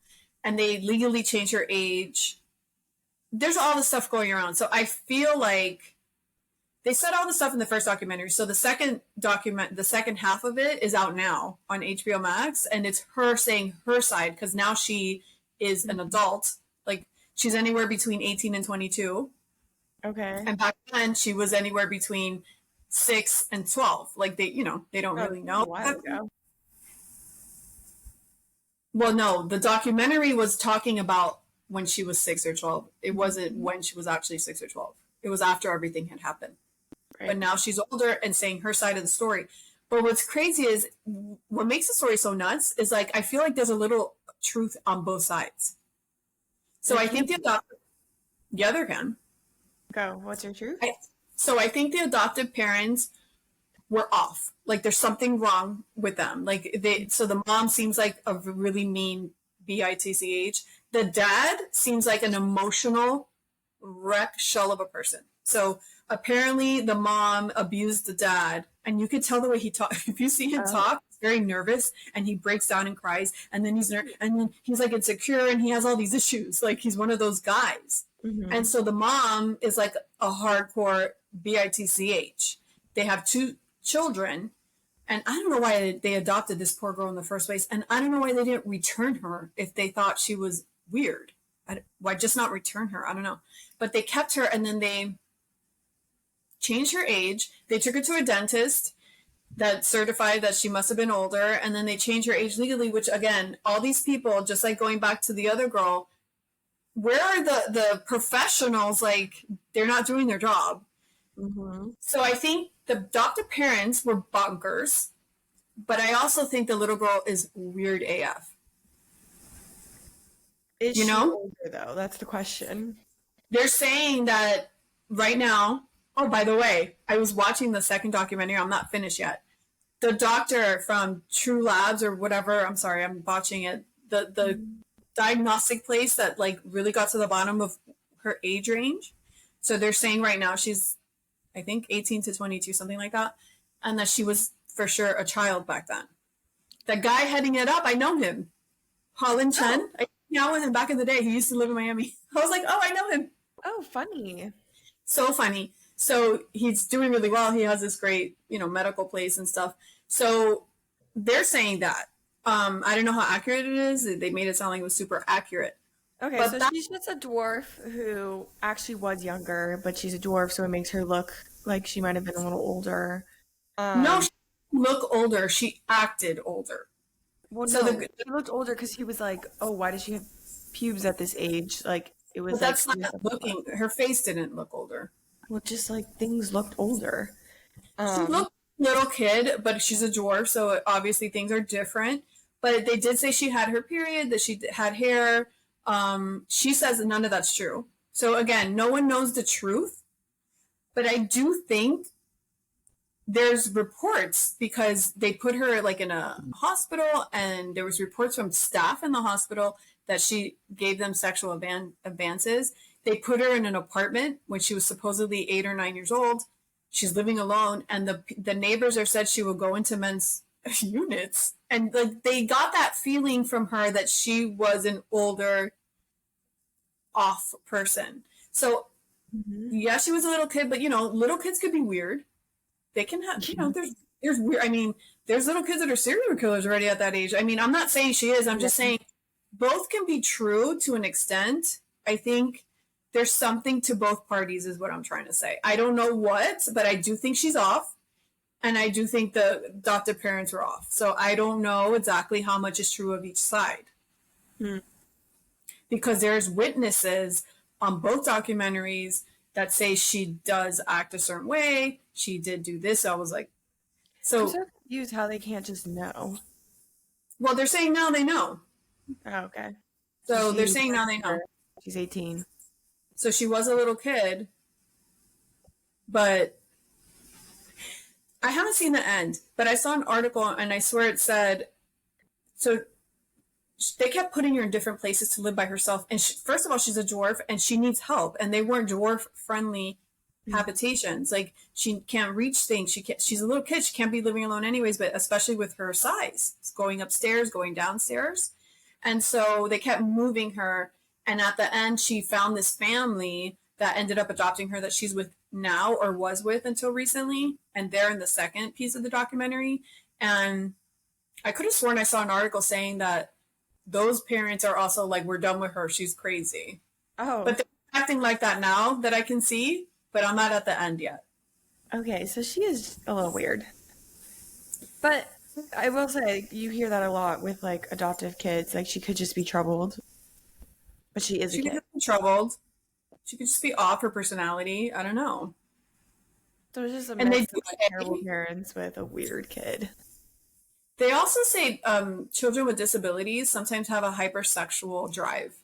And they legally changed her age. There's all this stuff going around. So I feel like they said all the stuff in the first documentary. So the second half of it is out now on HBO Max, and it's her saying her side because now she is an adult. Like she's anywhere between 18 and 22, Okay. and back then she was anywhere between 6 and 12. Like they don't Oh, really that was a know. while ago. Well, no, the documentary was talking about when she was 6 or 12. It wasn't Mhm. when she was actually 6 or 12. It was after everything had happened. But Right. now she's older and saying her side of the story. But what's crazy is what makes the story so nuts is like I feel like there's a little truth on both sides. So There I can think be. the other can. Go. What's your truth? I, so I think the adoptive parents were off. Like there's something wrong with them. So the mom seems like a really mean bitch. The dad seems like an emotional wreck shell of a person. So apparently the mom abused the dad, and you could tell the way he talks. If you see him Oh. talk, he's very nervous, and he breaks down and cries, and then he's like insecure, and he has all these issues. Like he's one of those guys. And Hmm. so the mom is like a hardcore bitch. They have 2 children, and I don't know why they adopted this poor girl in the first place, and I don't know why they didn't return her if they thought she was weird. Why just not return her? I don't know. But they kept her, and then they changed her age. They took her to a dentist that certified that she must have been older, and then they changed her age legally, which again, all these people, just like going back to the other girl, where are the professionals? Like, they're not doing their job. Hmm. So I think the adoptive parents were bonkers, but I also think the little girl is weird AF. Is You she know? older though? That's the question. They're saying that right now. Oh, by the way, I was watching the second documentary. I'm not finished yet. The doctor from True Labs or whatever. I'm sorry, I'm botching it. The Mhm. diagnostic place that like really got to the bottom of her age range. So they're saying right now she's, I think, 18 to 22, something like that, and that she was for sure a child back then. The guy heading it up, I know him, Holland Oh, Chen. I know him back in the day. He used to live in Miami. I was like, oh, I know him. oh, funny. So funny. So he's doing really well. He has this great, medical place and stuff. So they're saying that. I don't know how accurate it is. They made it sound like it was super accurate. Okay, But so that she's just a dwarf who actually was younger, but she's a dwarf, so it makes her look like she might have been a little older. no, Um, she didn't look older. She acted older. well, So no, she looked older because he was like, "Oh, why does she have pubes at this age?" Like it but was like that's she not was, looking. Her face didn't look older. well, just like things looked older. She Um, looked little kid, but she's a dwarf, so obviously things are different. But they did say she had her period, that she had hair. She says that none of that's true. So again, no one knows the truth. But I do think there's reports because they put her like in a hospital, and there was reports from staff in the hospital that she gave them sexual advances. They put her in an apartment when she was supposedly 8 or 9 years old. She's living alone, and the neighbors are said she will go into men's units, and like they got that feeling from her that she was an older, off person. So Hmm. yeah, she was a little kid, but little kids could be weird. They can have, there's weird. I mean, there's little kids that are serial killers already at that age. I mean, I'm not saying she is. I'm Yeah. just saying both can be true to an extent. I think there's something to both parties, is what I'm trying to say. I don't know what, but I do think she's off. And I do think the adoptive parents were off. So I don't know exactly how much is true of each side. Hmm. Because there's witnesses on both documentaries that say she does act a certain way. She did do this. I was like, I'm so, so confused how they can't just know. well, they're saying now they know. Oh, okay. So So they're saying now they know. she's 18. So she was a little kid, but I haven't seen the end. But I saw an article, and I swear it said, so they kept putting her in different places to live by herself. And first of all, she's a dwarf and she needs help. And they weren't dwarf friendly habitations. Like she can't reach things. She's a little kid. She can't be living alone anyways, but especially with her size, it's going upstairs, going downstairs. And so they kept moving her. And at the end, she found this family that ended up adopting her that she's with now, or was with until recently. And they're in the second piece of the documentary. And I could have sworn I saw an article saying that those parents are also like, we're done with her. She's crazy. Oh, But they're acting like that now that I can see, but I'm not at the end yet. okay. So she is a little weird. But I will say, you hear that a lot with like adoptive kids. Like she could just be troubled, but she is a She could kid. just be troubled. She could just be off her personality. I don't know. So it's just a And they mix do of like terrible say, parents with a weird kid. they also say children with disabilities sometimes have a hypersexual drive.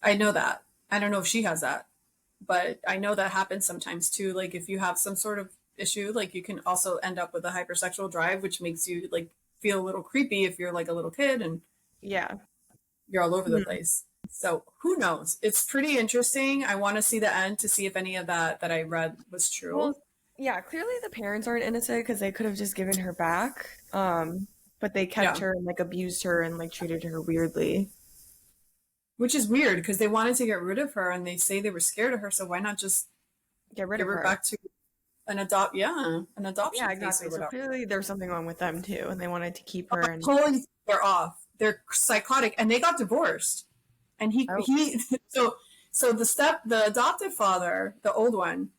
I know that. I don't know if she has that, but I know that happens sometimes too. Like if you have some sort of issue, like you can also end up with a hypersexual drive, which makes you like feel a little creepy if you're like a little kid and Yeah. you're all over the Hmm. place. So who knows? It's pretty interesting. I want to see the end to see if any of that I read was true. Well, yeah, clearly the parents aren't innocent because they could have just given her back. But they kept Yeah, her and like abused her and like treated her weirdly. which is weird because they wanted to get rid of her and they say they were scared of her. So why not just Get rid give of her her. back to an Yeah, adoption case or exactly. So whatever? clearly there's something wrong with them too, and they wanted to keep Oh, her and totally, they're off. They're psychotic, and they got divorced. And oh, he so the adoptive father, the old one,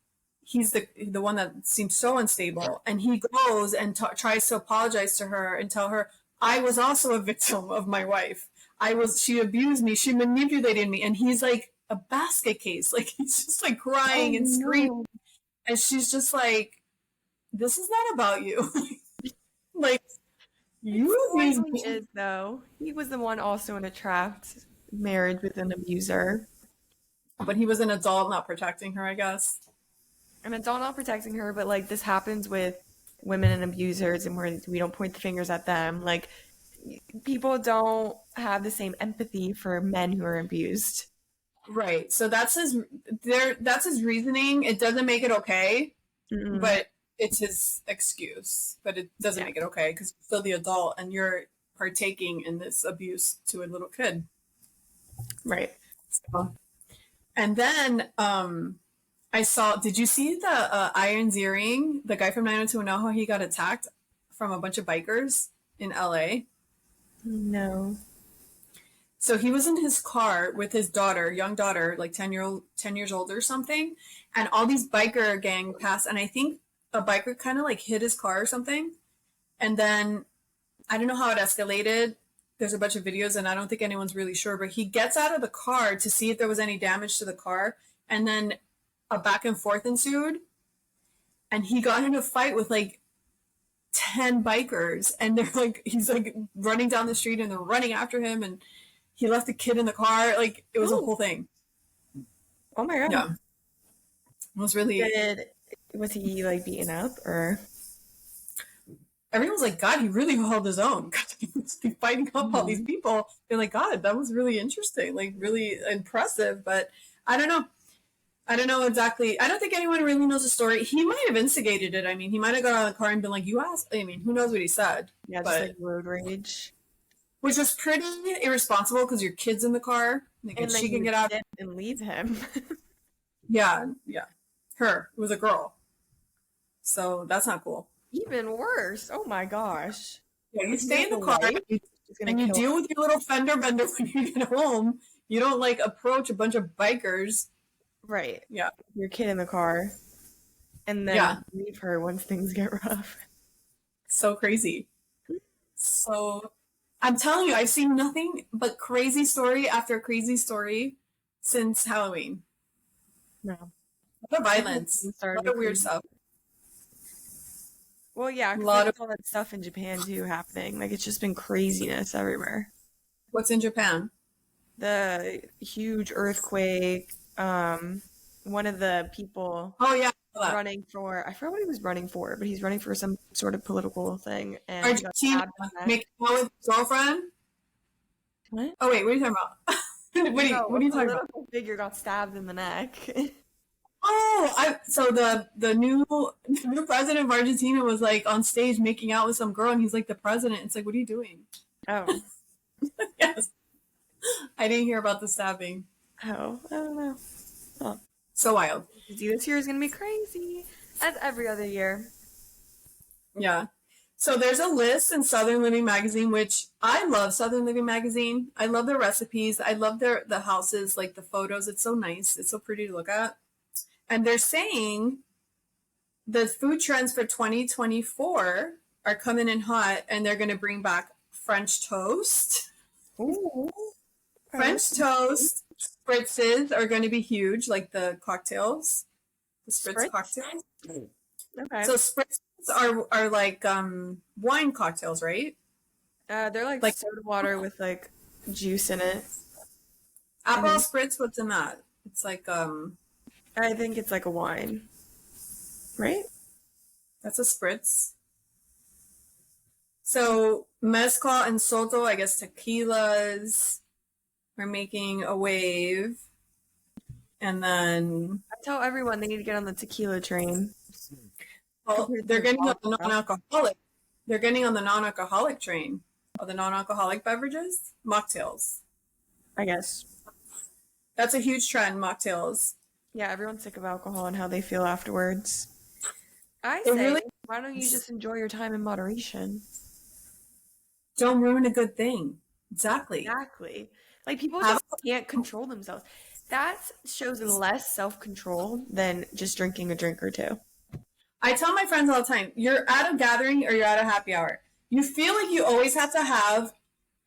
he's the one that seems so unstable, and he goes and tries to apologize to her and tell her, I was also a victim of my wife. She abused me, she manipulated me, and he's like a basket case, like he's just like oh crying and screaming, no. and she's just like, this is not about you. Like, It you abused slightly me. is though. He was the one also in a trapped marriage with an abuser. But he was an adult not protecting her, I guess. And it's all not protecting her, but like this happens with women and abusers, and we don't point the fingers at them. Like people don't have the same empathy for men who are abused. Right. So that's his reasoning. It doesn't make it okay, Mm-mm. but it's his excuse. But it doesn't Yeah, make it okay because you're still the adult and you're partaking in this abuse to a little kid. right. So, and then I saw, did you see the Iron Ziering, the guy from 90210, how he got attacked from a bunch of bikers in LA? No. So he was in his car with his daughter, young daughter, like 10 years old or something. And all these biker gang passed. And I think a biker kind of like hit his car or something. And then I don't know how it escalated. There's a bunch of videos and I don't think anyone's really sure, but he gets out of the car to see if there was any damage to the car. And then a back and forth ensued. And he got in a fight with like 10 bikers, and they're like, he's like running down the street and they're running after him, and he left the kid in the car. Like, it was a Oh, whole thing. oh my God. Yeah. It was really, Did was he like beaten up or? everyone was like, God, he really held his own. God, he was like, fighting up all these Mhm. people. They're like, God, that was really interesting, like really impressive. But I don't know. I don't know exactly. I don't think anyone really knows the story. He might have instigated it. I mean, he might have got out of the car and been like, "You asked." I mean, who knows what he said? Yeah, just like But road rage. which was pretty irresponsible because your kid's in the car, like, and And she then can you get out. dip and leave him. Yeah, yeah. Her, it was a girl, so that's not cool. Even worse. Oh my gosh. Yeah, you If he stay has in a the car wife, she's gonna and you kill deal with your little fender bender when you get home. You don't like approach a bunch of bikers. him. Right. Yeah, Your kid in the car and then yeah. leave her once things get rough. So crazy. So I'm telling you, I've seen nothing but crazy story after crazy story since Halloween. No. A lot of I think violence, things a started lot to of weird crazy. stuff. Well, yeah, A because like lot of all that stuff in Japan too happening. Like it's just been craziness everywhere. what's in Japan. The huge earthquake, one of the people Oh yeah, I saw that. running for, I forgot what he was running for, but he's running for some sort of political thing and he got Argentina stabbed in the neck. making out with his girlfriend. What? Oh wait, what are you talking about? No, What a are you talking about? political figure got stabbed in the neck. Oh, so the new president of Argentina was like on stage making out with some girl, and he's like the president. It's like, what are you doing? Oh, Yes, I didn't hear about the stabbing. oh, I don't know. Oh, So wild. this year is gonna be crazy, as every other year. Yeah. So there's a list in Southern Living magazine, which I love Southern Living magazine. I love their recipes. I love the houses, like the photos. It's so nice. It's so pretty to look at. And they're saying the food trends for 2024 are coming in hot, and they're going to bring back French toast. Ooh, French toast spritzes are going to be huge, like the cocktails, the spritz spritz. cocktails. Okay. So spritzes are like wine cocktails, right? They're like Like soda water with like juice in it. I Aperol think. spritz. What's in that? It's like I think it's like a wine, right? that's a spritz. So mezcal and soto, I guess tequilas are making a wave, and then I tell everyone they need to get on the tequila train well, compared they're to getting on the vodka. non-alcoholic. They're getting on the non-alcoholic train of the non-alcoholic beverages, mocktails. I guess. That's a huge trend, mocktails. Yeah, everyone's sick of alcohol and how they feel afterwards. I It say, really why don't you just enjoy your time in moderation? don't ruin a good thing. Exactly. Exactly. Like people Have just can't control themselves. That shows less self-control than just drinking a drink or two. I tell my friends all the time, you're at a gathering or you're at a happy hour. You feel like you always have to have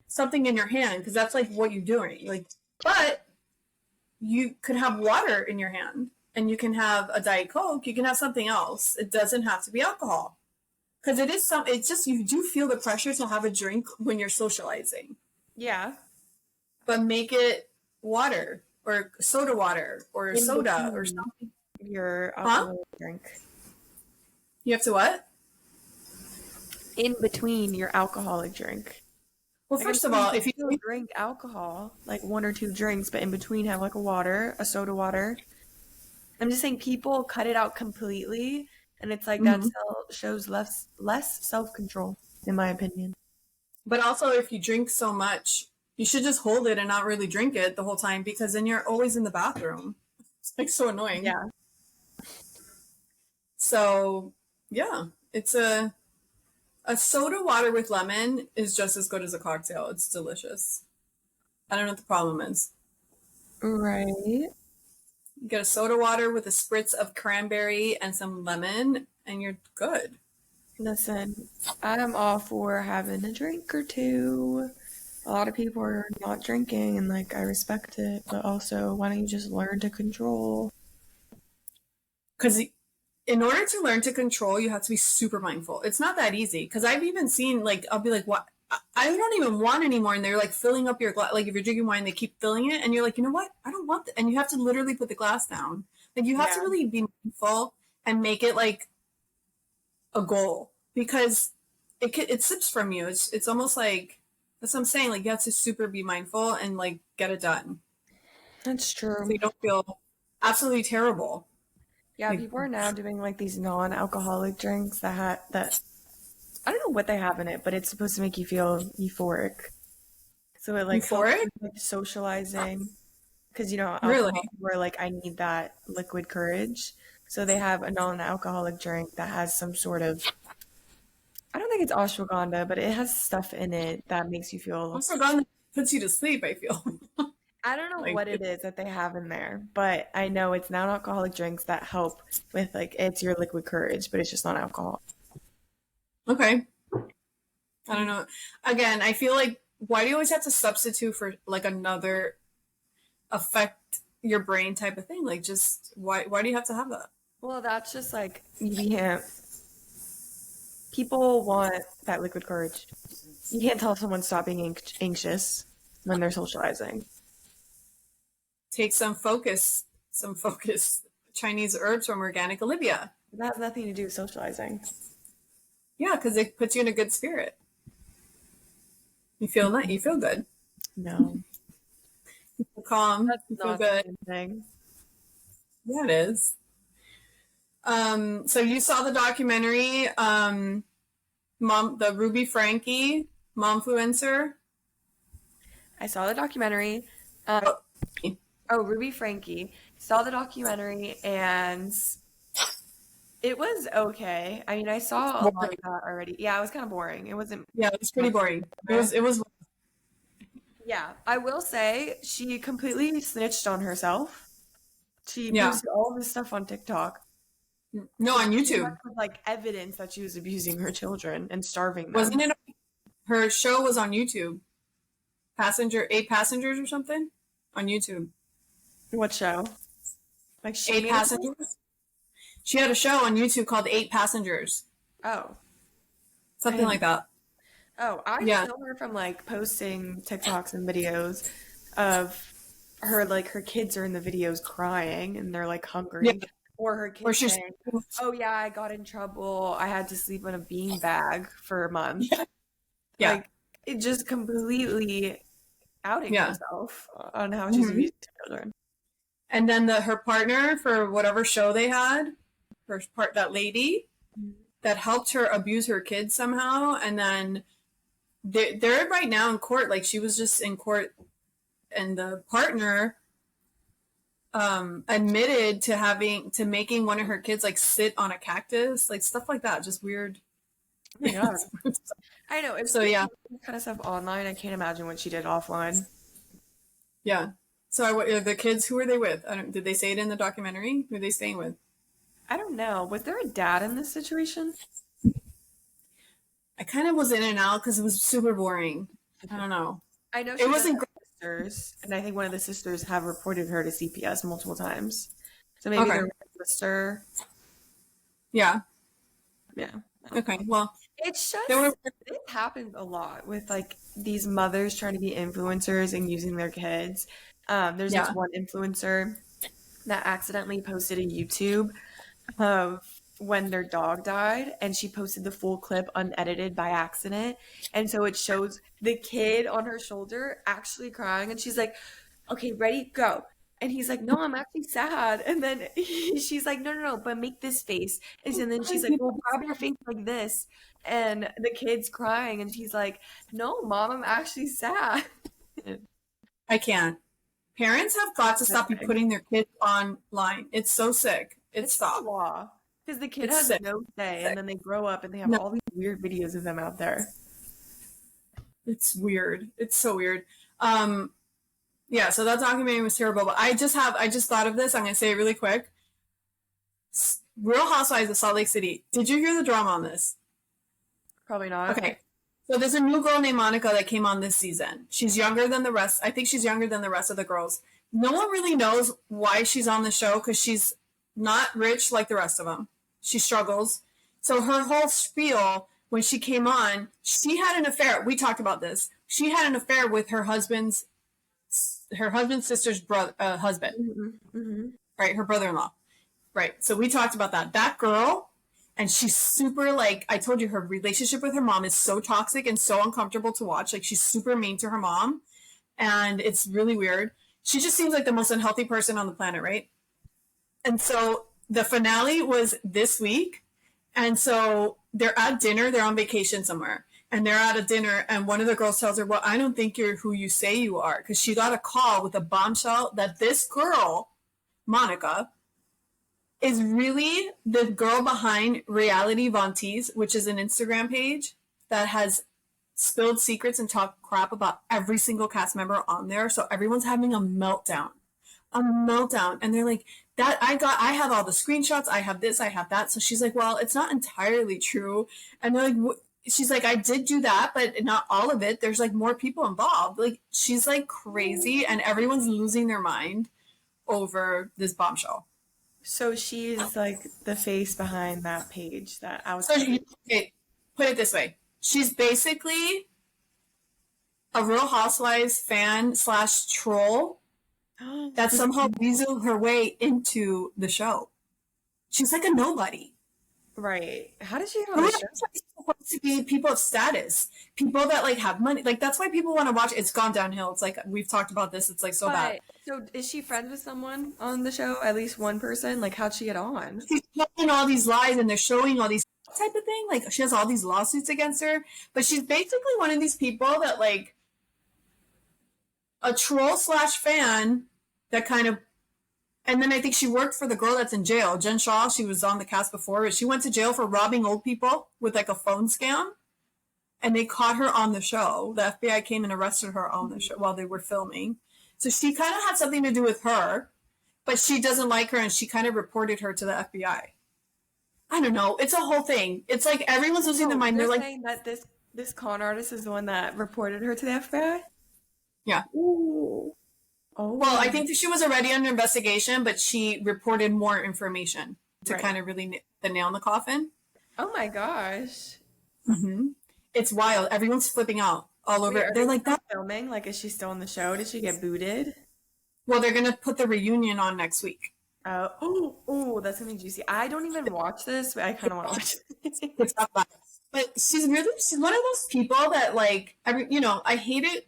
something in your hand because that's like what you're doing. Like, but you could have water in your hand and you can have a Diet Coke. You can have something else. It doesn't have to be alcohol because it's just, you do feel the pressure to have a drink when you're socializing, Yeah. but make it water or soda water or In soda or between something. your Huh? alcoholic drink. You have to what? In between your alcoholic drink. Well, Like I'm first of saying all, you if you can still drink alcohol, like one or two drinks, but in between have like a water, a soda water. I'm just saying people cut it out completely, and it's like that Mhm. shows less self-control, in my opinion. But also, if you drink so much, you should just hold it and not really drink it the whole time because then you're always in the bathroom. It's like so annoying. Yeah. So, yeah, it's a soda water with lemon is just as good as a cocktail. It's delicious. I don't know what the problem is. Right. You get a soda water with a spritz of cranberry and some lemon, and you're good. Listen, I'm all for having a drink or two. A lot of people are not drinking, and like I respect it, but also why don't you just learn to control? Because in order to learn to control, you have to be super mindful. It's not that easy because I've even seen like I'll be like, what? I don't even want anymore, and they're like filling up your glass. Like if you're drinking wine, they keep filling it, and you're like, you know what? I don't want that, and you have to literally put the glass down. Like you have to Yeah. really be mindful and make it like a goal because it slips from you. It's almost like that's what I'm saying. Like you have to super be mindful and like get it done That's so true. you don't feel absolutely terrible. Yeah, Like people are now doing like these non-alcoholic drinks that I don't know what they have in it, but it's supposed to make you feel euphoric. So it like helps euphoric, with like socializing because you know really. alcohol people are like I need that liquid courage. So they have a non-alcoholic drink that has some sort of I don't think it's ashwagandha, but it has stuff in it that makes you feel Also, gone puts you to sleep. I feel I don't know like what it is that they have in there, but I know it's non-alcoholic drinks that help with like it's your liquid courage, but it's just not alcohol. okay. I don't know. Again, I feel like why do you always have to substitute for like another affect your brain type of thing? Like, just why do you have to have that? Well, that's just like you can't. People want that liquid courage. You can't tell someone stop being anxious when they're socializing. Take some focus. Chinese herbs from Organic Olivia. That has nothing to do with socializing. Yeah, because it puts you in a good spirit. You feel good. No, You feel calm. that's You feel not the good. same thing. Yeah, it is. So you saw the documentary, the Ruby Frankie momfluencer. I saw the documentary. Um, Oh, oh, Ruby Frankie. Saw the documentary and it was okay. I mean, I saw a lot of boring. that already. Yeah, it was kind of boring. It wasn't Yeah, it was pretty much. boring. There. It was. Yeah, I will say she completely snitched on herself. She Yeah. posted all this stuff on TikTok. No, So she on came YouTube. up with like evidence that she was abusing her children and starving Wasn't them. it? Her show was on YouTube. Eight passengers or something on YouTube. What show? Like she Eight made a show? passengers. She had a show on YouTube called Eight Passengers, Oh, I something didn't. like that. Oh, I just Yeah, know her from like posting TikToks and videos of her like her kids are in the videos crying and they're like yeah. hungry, or her Or kids she's saying, "Oh yeah, I got in trouble. I had to sleep in a bean bag for a month." yeah, yeah, Like it just completely outing yeah. herself on how she's Hmm. abusing children. And then her partner for whatever show they had, that lady that helped her abuse her kids somehow, and then they're right now in court. Like she was just in court, and the partner admitted to making one of her kids like sit on a cactus, like stuff like that, just weird. Oh my God. I know if So she yeah, did this kind of stuff online, I can't imagine what she did offline. yeah. So the kids, who were they with? Did they say it in the documentary? Who are they staying with? I don't know. Was there a dad in this situation? I kind of was in and out because it was super boring. I don't know. I know It she does wasn't have sisters, and I think one of the sisters have reported her to CPS multiple times. So maybe okay. their sister. Yeah. Yeah. Okay. Well, It's there were. just it happens a lot with like these mothers trying to be influencers and using their kids. There's this Yeah. one influencer that accidentally posted a YouTube of when their dog died, and she posted the full clip unedited by accident. And so it shows the kid on her shoulder actually crying, and she's like, "Okay, ready, go." And he's like, "No, I'm actually sad." And then she's like, "No, no, no, but make this face." And so then she's like, "Well, grab your face like this." And the kid's crying, and she's like, "No, mom, I'm actually sad." I can't. Parents have got to stop Nothing. putting their kids online. It's so sick. It's It's the stop. law. Because the kid It's has sick. no say, and Sick. then they grow up and they have No, all these weird videos of them out there. it's weird. It's so weird. Um, yeah. So that documentary was terrible. But I just thought of this. I'm gonna say it really quick. Real Housewives of Salt Lake City. Did you hear the drama on this? Probably not. Okay. So there's a new girl named Monica that came on this season. She's younger than the rest. I think she's younger than the rest of the girls. No one really knows why she's on the show because she's not rich like the rest of them. She struggles. So her whole spiel when she came on, she had an affair. We talked about this. She had an affair with her husband's sister's brother husband, right? Her brother-in-law, right? So we talked about that. That girl, and she's super like I told you, her relationship with her mom is so toxic and so uncomfortable to watch. Like she's super mean to her mom, and it's really weird. She just seems like the most unhealthy person on the planet, right? And so the finale was this week. And so they're at dinner, they're on vacation somewhere. And they're at a dinner, and one of the girls tells her, well, I don't think you're who you say you are. Because she got a call with a bombshell that this girl, Monica, is really the girl behind Reality Von Tease, which is an Instagram page that has spilled secrets and talked crap about every single cast member on there. So everyone's having a meltdown. And they're like, I have all the screenshots, I have this, I have that. So she's like, well, it's not entirely true. And they're like, she's like, I did do that, but not all of it. There's like more people involved. Like she's like crazy, and everyone's losing their mind over this bombshell. So she's like the face behind that page that I was. So okay, put it this way. She's basically a Real Housewives fan / troll that somehow weaseled her way into the show. She's like a nobody. Right. How did she get on the show? It's supposed to be people of status, people that like have money. Like that's why people want to watch. It's gone downhill. It's like we've talked about this. It's like so bad. So is she friends with someone on the show? At least one person? Like how'd she get on? She's telling all these lies, and they're showing all these type of thing. Like she has all these lawsuits against her, but she's basically one of these people that like a troll / fan that kind of. And then I think she worked for the girl that's in jail, Jen Shaw. She was on the cast before. She went to jail for robbing old people with like a phone scam. And they caught her on the show. The FBI came and arrested her on the show while they were filming. So she kind of had something to do with her, but she doesn't like her, and she kind of reported her to the FBI. I don't know. It's a whole thing. It's like everyone's losing their mind. They're like saying that this con artist is the one that reported her to the FBI? Yeah. Ooh. Oh. Well, I think that she was already under investigation, but she reported more information to kind of really the nail in the coffin. Oh my gosh. Mm-hmm. It's wild. Everyone's flipping out all over. Wait, they're like that filming. Like, is she still on the show? Did she get booted? Well, they're gonna put the reunion on next week. Oh, that's gonna be juicy. I don't even watch this, but I kind of want to watch it. But she's one of those people that like I hate it.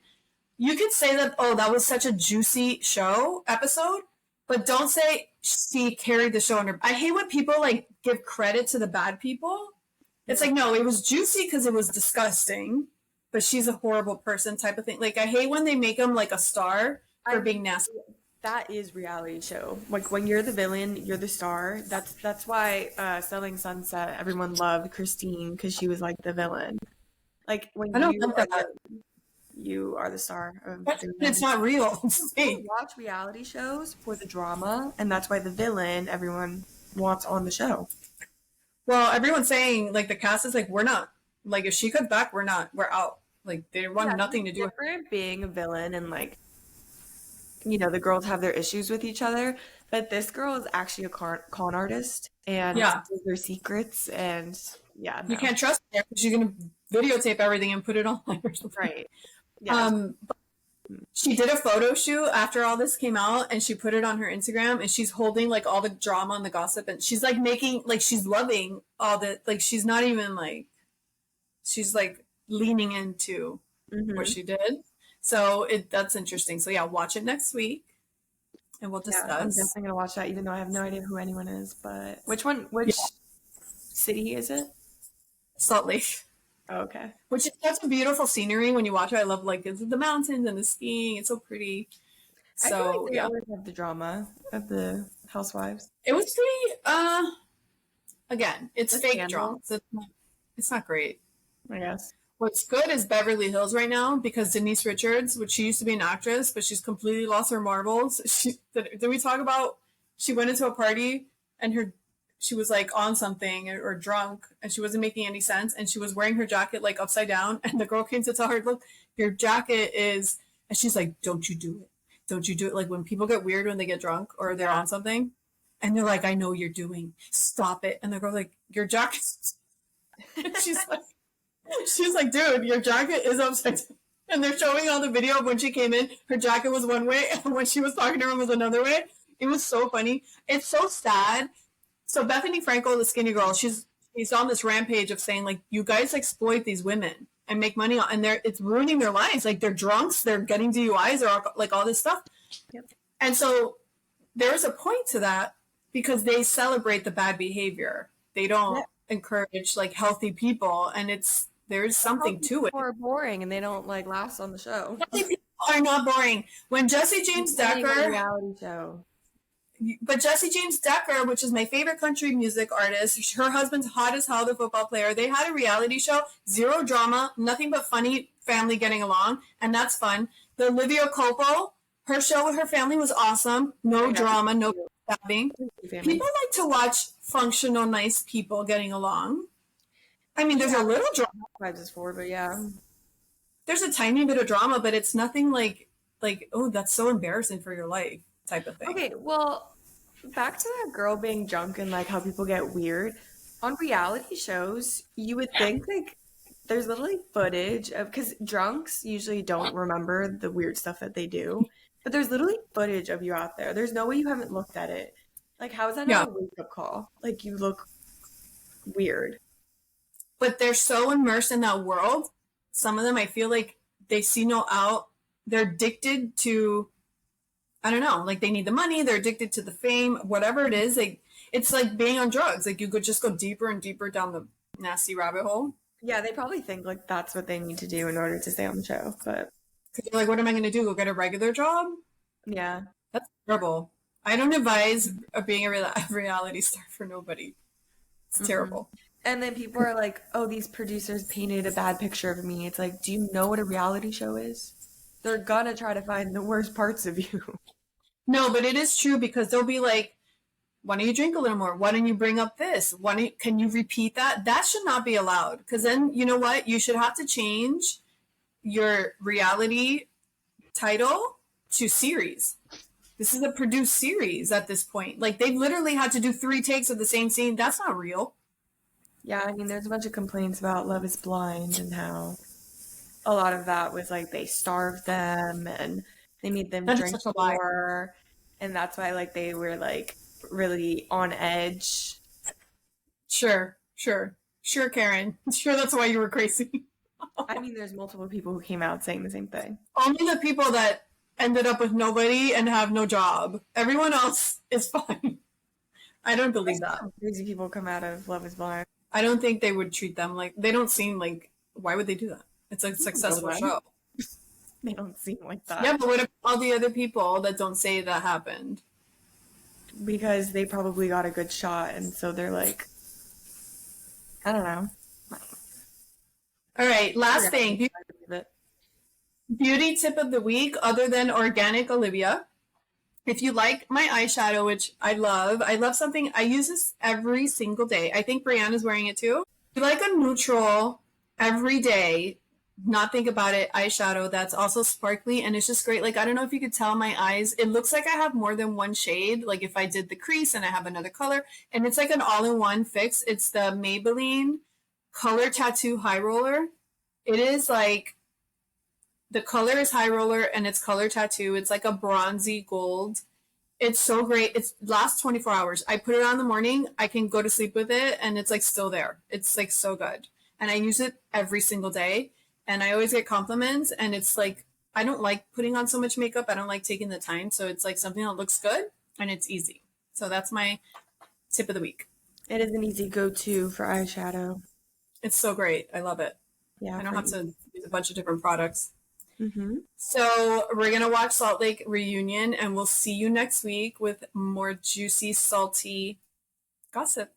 You could say that, oh, that was such a juicy episode, but don't say she carried the show under. I hate when people like give credit to the bad people. It's like, no, it was juicy because it was disgusting, but she's a horrible person type of thing. Like, I hate when they make them like a star for being nasty. That is reality show. Like when you're the villain, you're the star. That's why Selling Sunset, everyone loved Christine because she was like the villain. Like when I don't love that. You are the star of it's not real. You watch reality shows for the drama, and that's why the villain everyone wants on the show. Well, everyone's saying like the cast is like, we're not, like if she comes back, we're out. Like they want nothing to do with different being a villain, and like the girls have their issues with each other, but this girl is actually a con artist and their secrets, and you can't trust her because she's gonna videotape everything and put it online or something. Right. Yeah. She did a photo shoot after all this came out, and she put it on her Instagram, and she's holding like all the drama and the gossip, and she's like making like she's loving all the like she's not even like she's like leaning into what she did. So that's interesting. So yeah, watch it next week, and we'll discuss. I'm definitely gonna watch that, even though I have no idea who anyone is. But which city is it? Salt Lake. Oh, okay. Which is such a beautiful scenery when you watch it. I love like the mountains and the skiing. It's so pretty. So I feel like they always have the drama of the housewives. It was pretty. Again, it's fake scandal. drama. It's not great. I guess. What's good is Beverly Hills right now, because Denise Richards, which she used to be an actress, but she's completely lost her marbles. Did we talk about? She went into a party and she was like on something or drunk, and she wasn't making any sense, and she was wearing her jacket like upside down, and the girl came to tell her, look, your jacket is, and she's like, don't you do it, like when people get weird when they get drunk or they're on something, And they're like, I know what you're doing. Stop it. And the girl's like, your jacket. she's like, she's like, dude, your jacket is upside down. And they're showing all the video of when she came in. Her jacket was one way, and when she was talking to him was another way. It was so funny. It's so sad. So Bethany Frankel, the skinny girl, she's on this rampage of saying like, you guys exploit these women and make money on, and it's ruining their lives. Like they're drunks, they're getting DUIs, or like all this stuff. Yep. And so there's a point to that because they celebrate the bad behavior. They don't encourage like healthy people, and there's something to it. People are boring and they don't like last on the show. Healthy people are not boring. When Jesse James Decker, reality show. but Jesse James Decker, which is my favorite country music artist, her husband's hot as hell, the football player. They had a reality show, zero drama, nothing but funny family getting along, and that's fun. The Olivia Culpo, her show with her family was awesome. No drama, no stabbing. People like to watch functional, nice people getting along. I mean, there's a little drama. Vibes is for, but yeah. There's a tiny bit of drama, but it's nothing like, oh, that's so embarrassing for your life type of thing. Okay, well, back to that girl being drunk and like how people get weird. On reality shows, you would think like there's literally footage of, because drunks usually don't remember the weird stuff that they do, but there's literally footage of you out there. There's no way you haven't looked at it. Like, how is that not a wake-up call? Like, you look weird. But they're so immersed in that world. Some of them, I feel like they see no out. They're addicted to, I don't know, like they need the money. They're addicted to the fame, whatever it is. Like, it's like being on drugs. Like you could just go deeper and deeper down the nasty rabbit hole. Yeah, they probably think like that's what they need to do in order to stay on the show. But because you're like, what am I going to do? Go get a regular job? Yeah. That's terrible. I don't advise being a reality star for nobody. It's terrible. And then people are like, oh, these producers painted a bad picture of me. It's like, do you know what a reality show is? They're gonna try to find the worst parts of you. No, but it is true because they'll be like, why don't you drink a little more? Why don't you bring up this? Can you repeat that? That should not be allowed. Because then, you know what? You should have to change your reality title to series. This is a produced series at this point. Like, they've literally had to do 3 takes of the same scene. That's not real. Yeah, I mean, there's a bunch of complaints about Love is Blind and how a lot of that was like they starved them and they made them drink more. And that's why like they were like really on edge. Sure, Karen. Sure, that's why you were crazy. I mean, there's multiple people who came out saying the same thing. Only the people that ended up with nobody and have no job. Everyone else is fine. I don't believe that. Crazy people come out of Love is Blind. I don't think they would treat them like, they don't seem like, why would they do that? It's a successful show. They don't seem like that. Yeah, but what about all the other people that don't say that happened? Because they probably got a good shot, and so they're like, I don't know. All right, last thing. Beauty tip of the week, other than organic Olivia. If you like my eyeshadow, which I love something, I use this every single day. I think Brianna's wearing it too. If you like a neutral, every day, not think about it, eyeshadow that's also sparkly, and it's just great. Like, I don't know if you could tell my eyes. It looks like I have more than one shade. Like, if I did the crease and I have another color, and it's like an all-in-one fix. It's the Maybelline Color Tattoo High Roller. It is like, the color is high roller and it's color tattoo. It's like a bronzy gold. It's so great. It lasts 24 hours. I put it on in the morning. I can go to sleep with it and it's like still there. It's like so good. And I use it every single day. And I always get compliments. And it's like, I don't like putting on so much makeup. I don't like taking the time. So it's like something that looks good and it's easy. So that's my tip of the week. It is an easy go-to for eyeshadow. It's so great. I love it. Yeah, I don't have to use a bunch of different products. Mm-hmm. So we're going to watch Salt Lake Reunion and we'll see you next week with more juicy, salty gossip.